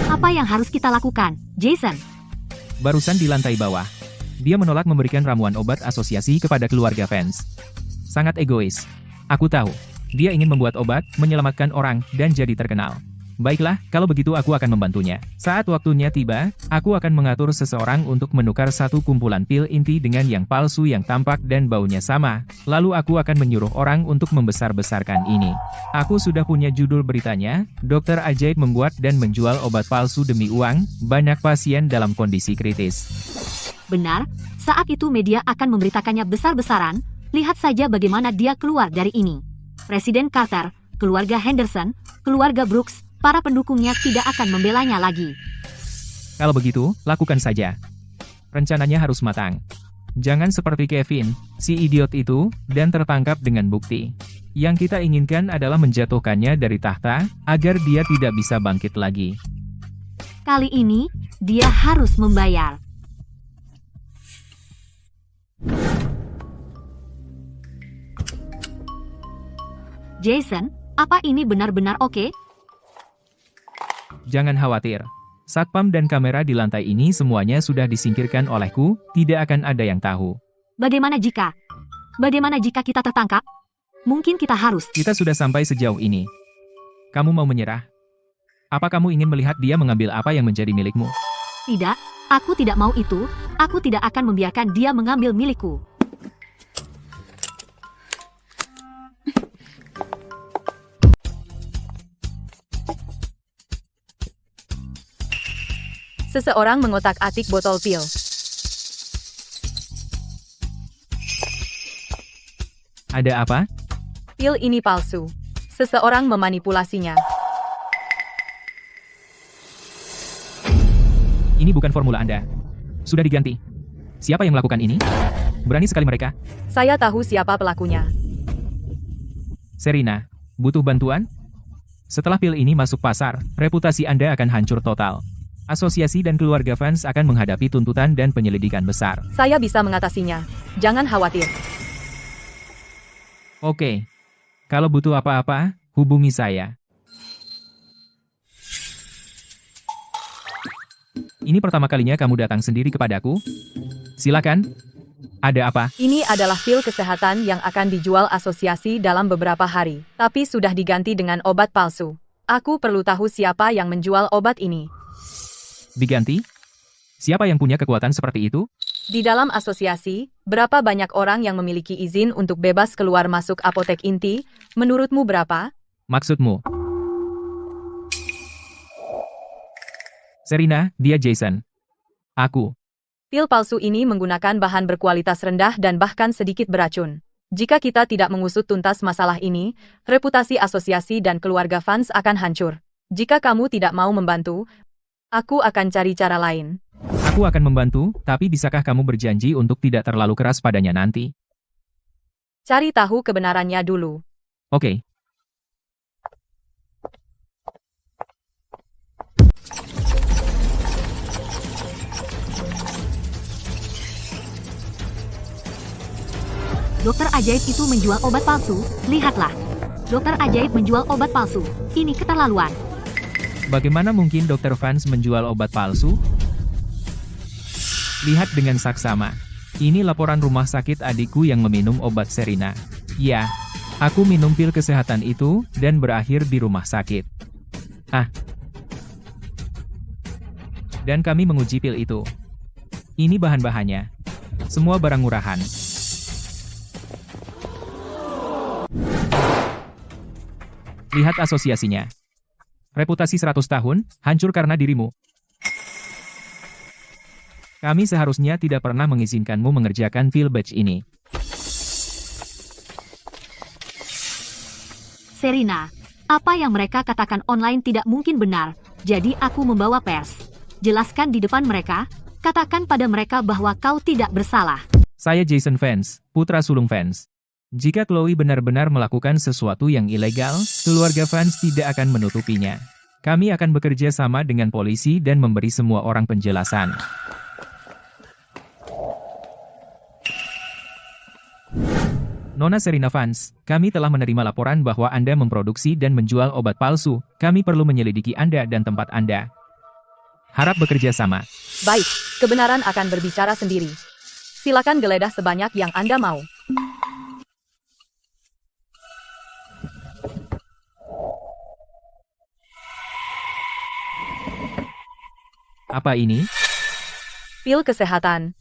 Apa yang harus kita lakukan, Jason? Barusan di lantai bawah. Dia menolak memberikan ramuan obat asosiasi kepada keluarga fans. Sangat egois. Aku tahu. Dia ingin membuat obat, menyelamatkan orang, dan jadi terkenal. Baiklah, kalau begitu aku akan membantunya. Saat waktunya tiba, aku akan mengatur seseorang untuk menukar satu kumpulan pil inti dengan yang palsu yang tampak dan baunya sama. Lalu aku akan menyuruh orang untuk membesar-besarkan ini. Aku sudah punya judul beritanya, Dokter Ajaib membuat dan menjual obat palsu demi uang, banyak pasien dalam kondisi kritis. Benar, saat itu media akan memberitakannya besar-besaran, lihat saja bagaimana dia keluar dari ini. Presiden Carter, keluarga Henderson, keluarga Brooks, para pendukungnya tidak akan membelanya lagi. Kalau begitu, lakukan saja. Rencananya harus matang. Jangan seperti Kevin, si idiot itu, dan tertangkap dengan bukti. Yang kita inginkan adalah menjatuhkannya dari tahta, agar dia tidak bisa bangkit lagi. Kali ini, dia harus membayar. Jason, apa ini benar-benar oke? Jangan khawatir. Satpam dan kamera di lantai ini semuanya sudah disingkirkan olehku, tidak akan ada yang tahu. Bagaimana jika kita tertangkap? Mungkin kita harus. Kita sudah sampai sejauh ini. Kamu mau menyerah? Apa kamu ingin melihat dia mengambil apa yang menjadi milikmu? Tidak, aku tidak mau itu. Aku tidak akan membiarkan dia mengambil milikku. Seseorang mengotak-atik botol pil. Ada apa? Pil ini palsu. Seseorang memanipulasinya. Ini bukan formula Anda. Sudah diganti. Siapa yang melakukan ini? Berani sekali mereka. Saya tahu siapa pelakunya. Serina, butuh bantuan? Setelah pil ini masuk pasar, reputasi Anda akan hancur total. Asosiasi dan keluarga fans akan menghadapi tuntutan dan penyelidikan besar. Saya bisa mengatasinya. Jangan khawatir. Oke. Kalau butuh apa-apa, hubungi saya. Ini pertama kalinya kamu datang sendiri kepadaku? Silakan. Ada apa? Ini adalah pil kesehatan yang akan dijual asosiasi dalam beberapa hari, tapi sudah diganti dengan obat palsu. Aku perlu tahu siapa yang menjual obat ini. Diganti? Siapa yang punya kekuatan seperti itu? Di dalam asosiasi, berapa banyak orang yang memiliki izin untuk bebas keluar masuk apotek inti? Menurutmu berapa? Maksudmu? Serina, dia Jason. Aku. Pil palsu ini menggunakan bahan berkualitas rendah dan bahkan sedikit beracun. Jika kita tidak mengusut tuntas masalah ini, reputasi asosiasi dan keluarga fans akan hancur. Jika kamu tidak mau membantu, aku akan cari cara lain. Aku akan membantu, tapi bisakah kamu berjanji untuk tidak terlalu keras padanya nanti? Cari tahu kebenarannya dulu. Oke. Dokter ajaib itu menjual obat palsu. Lihatlah. Dokter ajaib menjual obat palsu. Ini keterlaluan. Bagaimana mungkin dokter fans menjual obat palsu? Lihat dengan saksama. Ini laporan rumah sakit adikku yang meminum obat Serina. Ya, aku minum pil kesehatan itu, dan berakhir di rumah sakit. Dan kami menguji pil itu. Ini bahan-bahannya. Semua barang murahan. Lihat asosiasinya. Reputasi 100 tahun, hancur karena dirimu. Kami seharusnya tidak pernah mengizinkanmu mengerjakan pil batch ini. Serina, apa yang mereka katakan online tidak mungkin benar, jadi aku membawa pers. Jelaskan di depan mereka, katakan pada mereka bahwa kau tidak bersalah. Saya Jason Fans, putra sulung fans. Jika Chloe benar-benar melakukan sesuatu yang ilegal, keluarga fans tidak akan menutupinya. Kami akan bekerja sama dengan polisi dan memberi semua orang penjelasan. Nona Serina fans, kami telah menerima laporan bahwa Anda memproduksi dan menjual obat palsu. Kami perlu menyelidiki Anda dan tempat Anda. Harap bekerja sama. Baik, kebenaran akan berbicara sendiri. Silakan geledah sebanyak yang Anda mau. Apa ini? Pil kesehatan.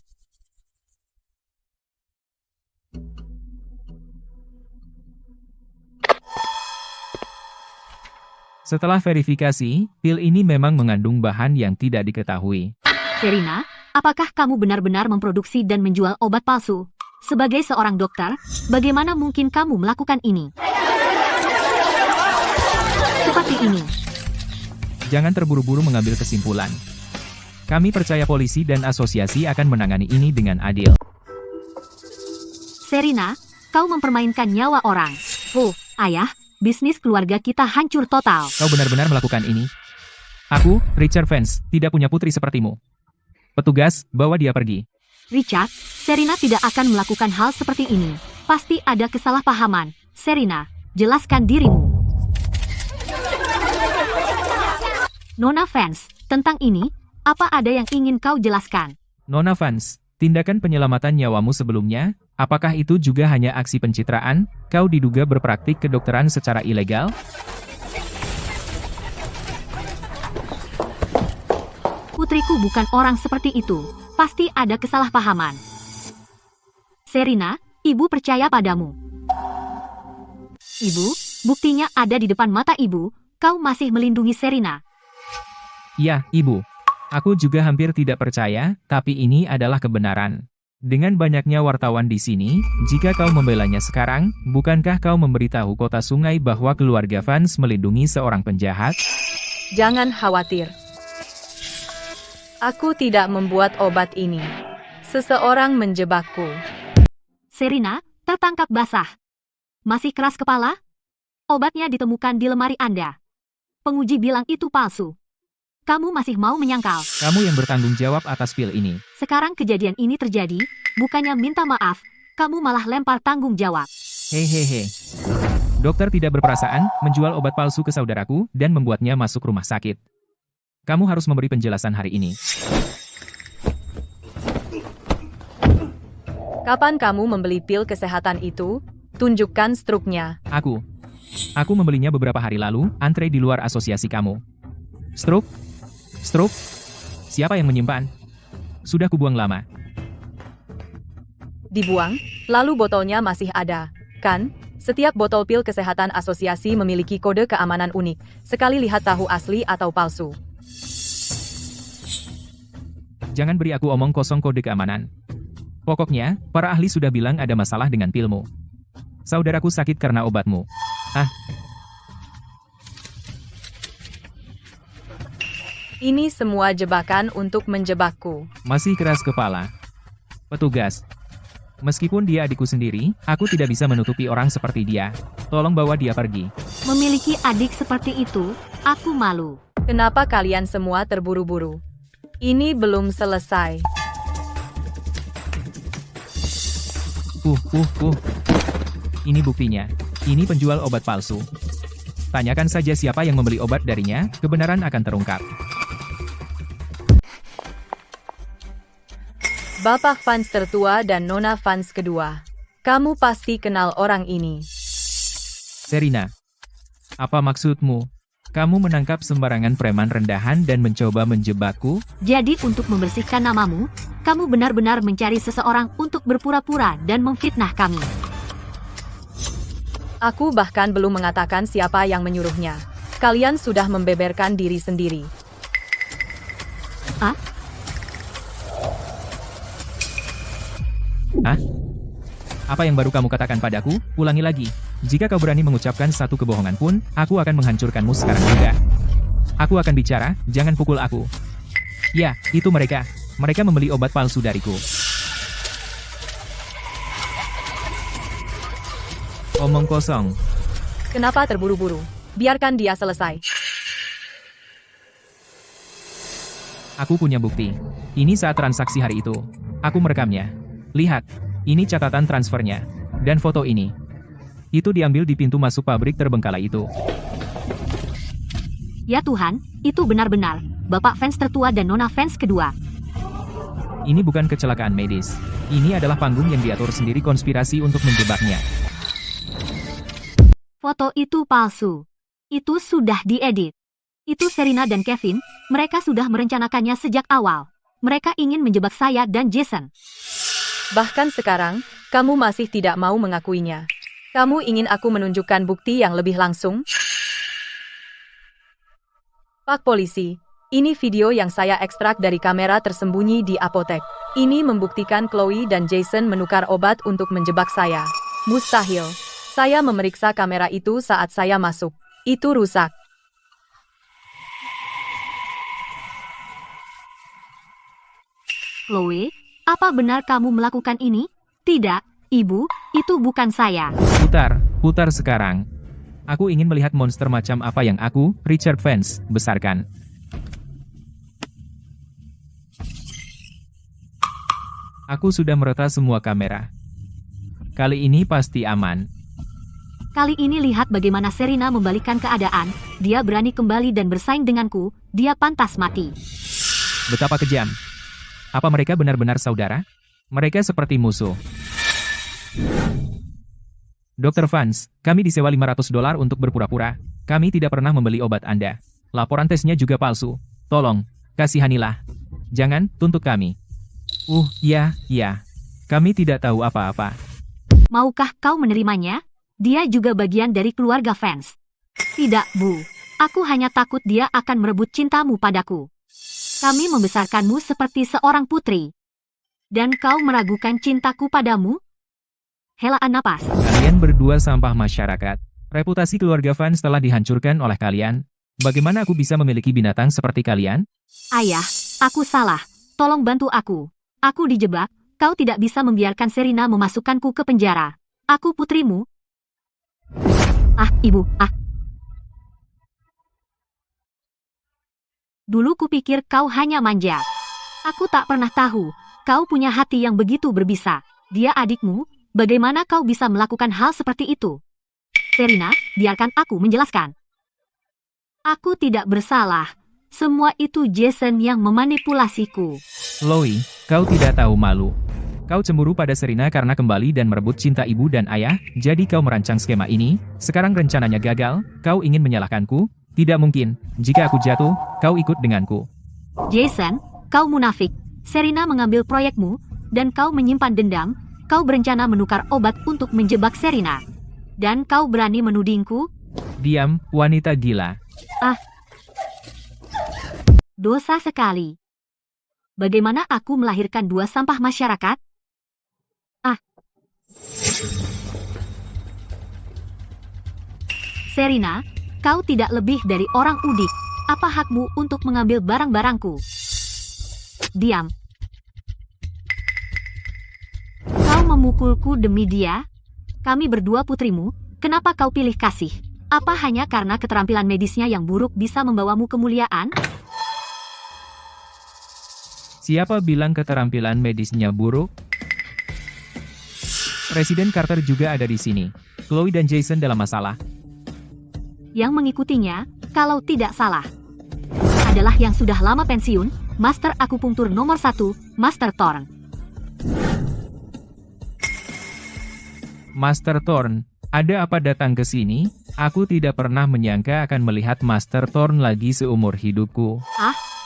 Setelah verifikasi, pil ini memang mengandung bahan yang tidak diketahui. Serina, apakah kamu benar-benar memproduksi dan menjual obat palsu? Sebagai seorang dokter, bagaimana mungkin kamu melakukan ini? Seperti ini. Jangan terburu-buru mengambil kesimpulan. Kami percaya polisi dan asosiasi akan menangani ini dengan adil. Serina, kau mempermainkan nyawa orang. Ayah, bisnis keluarga kita hancur total. Kau benar-benar melakukan ini? Aku, Richard Fans, tidak punya putri sepertimu. Petugas, bawa dia pergi. Richard, Serina tidak akan melakukan hal seperti ini. Pasti ada kesalahpahaman. Serina, jelaskan dirimu. Nona Fans, tentang ini, apa ada yang ingin kau jelaskan? Nona Fans, tindakan penyelamatan nyawamu sebelumnya, apakah itu juga hanya aksi pencitraan? Kau diduga berpraktik kedokteran secara ilegal? Putriku bukan orang seperti itu. Pasti ada kesalahpahaman. Serina, ibu percaya padamu. Ibu, buktinya ada di depan mata ibu. Kau masih melindungi Serina. Ya, Ibu. Aku juga hampir tidak percaya, tapi ini adalah kebenaran. Dengan banyaknya wartawan di sini, jika kau membelanya sekarang, bukankah kau memberitahu kota sungai bahwa keluarga Vance melindungi seorang penjahat? Jangan khawatir. Aku tidak membuat obat ini. Seseorang menjebakku. Serina, tertangkap basah. Masih keras kepala? Obatnya ditemukan di lemari Anda. Penguji bilang itu palsu. Kamu masih mau menyangkal. Kamu yang bertanggung jawab atas pil ini. Sekarang kejadian ini terjadi, bukannya minta maaf, kamu malah lempar tanggung jawab. Hehehe. Dokter tidak berperasaan, menjual obat palsu ke saudaraku, dan membuatnya masuk rumah sakit. Kamu harus memberi penjelasan hari ini. Kapan kamu membeli pil kesehatan itu? Tunjukkan struknya. Aku membelinya beberapa hari lalu, antre di luar asosiasi kamu. Struk? Siapa yang menyimpan? Sudah kubuang lama. Dibuang, lalu botolnya masih ada, kan? Setiap botol pil kesehatan asosiasi memiliki kode keamanan unik. Sekali lihat tahu asli atau palsu. Jangan beri aku omong kosong kode keamanan. Pokoknya, para ahli sudah bilang ada masalah dengan pilmu. Saudaraku sakit karena obatmu. Ini semua jebakan untuk menjebakku. Masih keras kepala. Petugas. Meskipun dia adikku sendiri, aku tidak bisa menutupi orang seperti dia. Tolong bawa dia pergi. Memiliki adik seperti itu, aku malu. Kenapa kalian semua terburu-buru? Ini belum selesai. Ini buktinya. Ini penjual obat palsu. Tanyakan saja siapa yang membeli obat darinya, kebenaran akan terungkap. Bapak Vance tertua dan Nona Vance kedua. Kamu pasti kenal orang ini. Serina. Apa maksudmu? Kamu menangkap sembarangan preman rendahan dan mencoba menjebakku? Jadi untuk membersihkan namamu, kamu benar-benar mencari seseorang untuk berpura-pura dan memfitnah kami. Aku bahkan belum mengatakan siapa yang menyuruhnya. Kalian sudah membeberkan diri sendiri. Apa yang baru kamu katakan padaku? Ulangi lagi. Jika kau berani mengucapkan satu kebohongan pun, aku akan menghancurkanmu sekarang juga. Aku akan bicara, jangan pukul aku. Ya, itu mereka. Mereka membeli obat palsu dariku. Omong kosong. Kenapa terburu-buru? Biarkan dia selesai. Aku punya bukti. Ini saat transaksi hari itu. Aku merekamnya. Lihat, ini catatan transfernya. Dan foto ini. Itu diambil di pintu masuk pabrik terbengkalai itu. Ya Tuhan, itu benar-benar Bapak Vance tertua dan Nona Vance kedua. Ini bukan kecelakaan medis. Ini adalah panggung yang diatur sendiri konspirasi untuk menjebaknya. Foto itu palsu. Itu sudah diedit. Itu Serina dan Kevin, mereka sudah merencanakannya sejak awal. Mereka ingin menjebak saya dan Jason. Bahkan sekarang, kamu masih tidak mau mengakuinya. Kamu ingin aku menunjukkan bukti yang lebih langsung? Pak Polisi, ini video yang saya ekstrak dari kamera tersembunyi di apotek. Ini membuktikan Chloe dan Jason menukar obat untuk menjebak saya. Mustahil. Saya memeriksa kamera itu saat saya masuk. Itu rusak. Chloe, apa benar kamu melakukan ini? Tidak, Ibu, itu bukan saya. Putar sekarang. Aku ingin melihat monster macam apa yang aku, Richard Vance, besarkan. Aku sudah meretas semua kamera. Kali ini pasti aman. Kali ini lihat bagaimana Serina membalikkan keadaan. Dia berani kembali dan bersaing denganku. Dia pantas mati. Betapa kejam. Apa mereka benar-benar saudara? Mereka seperti musuh. Dr. Vance, kami disewa $500 untuk berpura-pura. Kami tidak pernah membeli obat Anda. Laporan tesnya juga palsu. Tolong, kasihanilah. Jangan, tuntut kami. Ya. Kami tidak tahu apa-apa. Maukah kau menerimanya? Dia juga bagian dari keluarga fans. Tidak, Bu. Aku hanya takut dia akan merebut cintamu padaku. Kami membesarkanmu seperti seorang putri. Dan kau meragukan cintaku padamu? Helaan napas. Kalian berdua sampah masyarakat. Reputasi keluarga fans telah dihancurkan oleh kalian. Bagaimana aku bisa memiliki binatang seperti kalian? Ayah, aku salah. Tolong bantu aku. Aku dijebak. Kau tidak bisa membiarkan Serena memasukkanku ke penjara. Aku putrimu. Ibu. Dulu kupikir kau hanya manja. Aku tak pernah tahu, kau punya hati yang begitu berbisa. Dia adikmu, bagaimana kau bisa melakukan hal seperti itu? Serena, biarkan aku menjelaskan. Aku tidak bersalah. Semua itu Jason yang memanipulasiku. Chloe, kau tidak tahu malu. Kau cemburu pada Serena karena kembali dan merebut cinta ibu dan ayah, jadi kau merancang skema ini, sekarang rencananya gagal, kau ingin menyalahkanku? Tidak mungkin, jika aku jatuh, kau ikut denganku. Jason, kau munafik. Serena mengambil proyekmu, dan kau menyimpan dendam, kau berencana menukar obat untuk menjebak Serena. Dan kau berani menudingku? Diam, wanita gila. Dosa sekali. Bagaimana aku melahirkan dua sampah masyarakat? Serena, kau tidak lebih dari orang udik. Apa hakmu untuk mengambil barang-barangku? Diam. Kau memukulku demi dia? Kami berdua putrimu, kenapa kau pilih kasih? Apa hanya karena keterampilan medisnya yang buruk bisa membawamu kemuliaan? Siapa bilang keterampilan medisnya buruk? Presiden Carter juga ada di sini. Chloe dan Jason dalam masalah. Yang mengikutinya, kalau tidak salah, adalah yang sudah lama pensiun, Master Akupunktur nomor 1, Master Thorn. Master Thorn, ada apa datang ke sini? Aku tidak pernah menyangka akan melihat Master Thorn lagi seumur hidupku.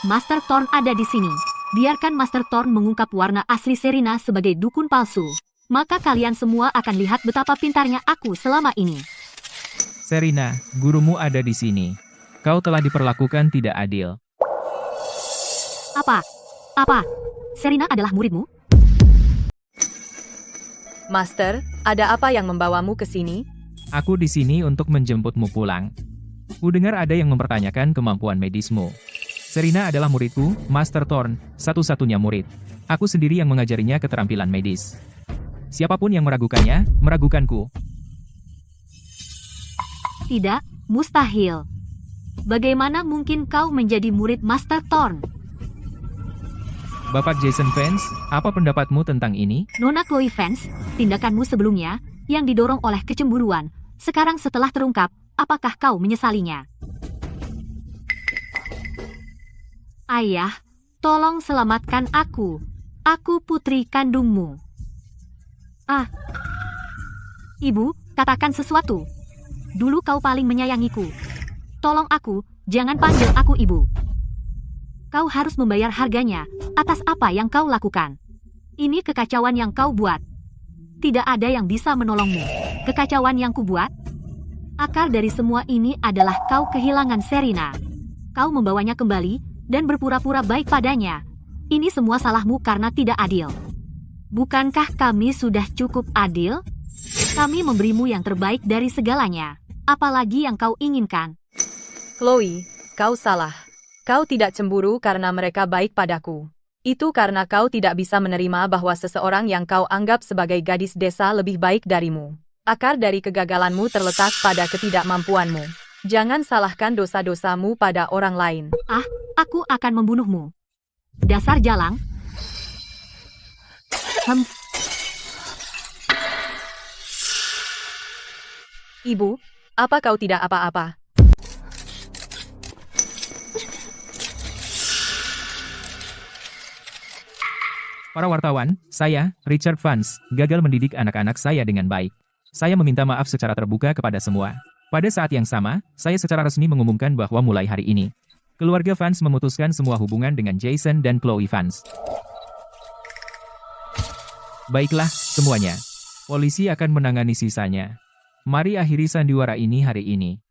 Master Thorn ada di sini. Biarkan Master Thorn mengungkap warna asli Serena sebagai dukun palsu. Maka kalian semua akan lihat betapa pintarnya aku selama ini. Serena, gurumu ada di sini. Kau telah diperlakukan tidak adil. Apa? Serena adalah muridmu? Master, ada apa yang membawamu ke sini? Aku di sini untuk menjemputmu pulang. Kudengar ada yang mempertanyakan kemampuan medismu. Serena adalah muridku, Master Thorn, satu-satunya murid. Aku sendiri yang mengajarinya keterampilan medis. Siapapun yang meragukannya, meragukanku. Tidak, mustahil. Bagaimana mungkin kau menjadi murid Master Thorn? Bapak Jason Vance, apa pendapatmu tentang ini? Nona Chloe Vance, tindakanmu sebelumnya, yang didorong oleh kecemburuan, sekarang setelah terungkap, apakah kau menyesalinya? Ayah, tolong selamatkan aku. Aku putri kandungmu. Ibu, katakan sesuatu. Dulu kau paling menyayangiku. Tolong aku, jangan panggil aku ibu. Kau harus membayar harganya atas apa yang kau lakukan. Ini kekacauan yang kau buat. Tidak ada yang bisa menolongmu. Kekacauan yang kubuat. Akar dari semua ini adalah kau kehilangan Serena. Kau membawanya kembali dan berpura-pura baik padanya. Ini semua salahmu karena tidak adil. Bukankah kami sudah cukup adil? Kami memberimu yang terbaik dari segalanya. Apalagi yang kau inginkan? Chloe, kau salah. Kau tidak cemburu karena mereka baik padaku. Itu karena kau tidak bisa menerima bahwa seseorang yang kau anggap sebagai gadis desa lebih baik darimu. Akar dari kegagalanmu terletak pada ketidakmampuanmu. Jangan salahkan dosa-dosamu pada orang lain. Aku akan membunuhmu. Dasar jalang. Ibu, apa kau tidak apa-apa? Para wartawan, saya, Richard Vance, gagal mendidik anak-anak saya dengan baik. Saya meminta maaf secara terbuka kepada semua. Pada saat yang sama, saya secara resmi mengumumkan bahwa mulai hari ini, Keluarga Vance memutuskan semua hubungan dengan Jason dan Chloe Vance. Baiklah, semuanya. Polisi akan menangani sisanya. Mari akhiri sandiwara ini hari ini.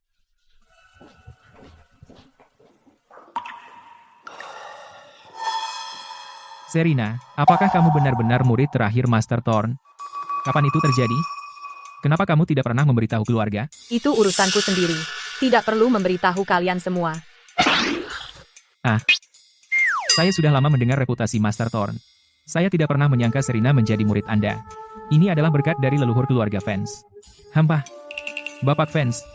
Serena, apakah kamu benar-benar murid terakhir Master Thorn? Kapan itu terjadi? Kenapa kamu tidak pernah memberitahu keluarga? Itu urusanku sendiri. Tidak perlu memberitahu kalian semua. Saya sudah lama mendengar reputasi Master Thorn. Saya tidak pernah menyangka Serena menjadi murid Anda. Ini adalah berkat dari leluhur keluarga Vance. Hampah. Bapak Vance.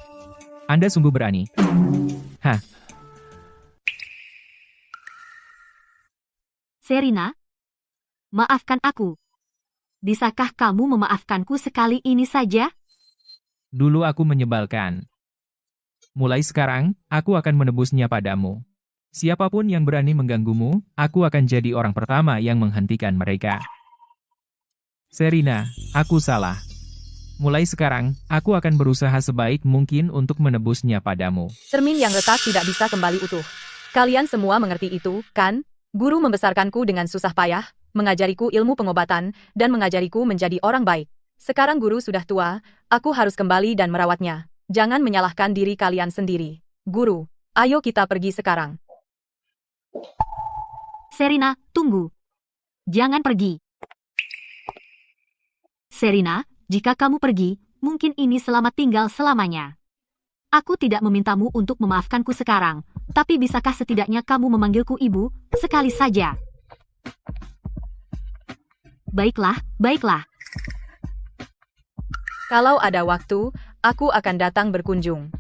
Anda sungguh berani. Hah, Serena, maafkan aku. Bisakah kamu memaafkanku sekali ini saja? dulu aku menyebalkan. Mulai sekarang, aku akan menebusnya padamu. Siapapun yang berani mengganggumu, aku akan jadi orang pertama yang menghentikan mereka. Serena, aku salah. Mulai sekarang, aku akan berusaha sebaik mungkin untuk menebusnya padamu. Cermin yang retak tidak bisa kembali utuh. Kalian semua mengerti itu, kan? Guru membesarkanku dengan susah payah, mengajariku ilmu pengobatan, dan mengajariku menjadi orang baik. Sekarang guru sudah tua, aku harus kembali dan merawatnya. Jangan menyalahkan diri kalian sendiri. Guru, ayo kita pergi sekarang. Serena, tunggu. Jangan pergi. Serena, jika kamu pergi, mungkin ini selamat tinggal selamanya. Aku tidak memintamu untuk memaafkanku sekarang, tapi bisakah setidaknya kamu memanggilku ibu, sekali saja? Baiklah, baiklah. Kalau ada waktu, aku akan datang berkunjung.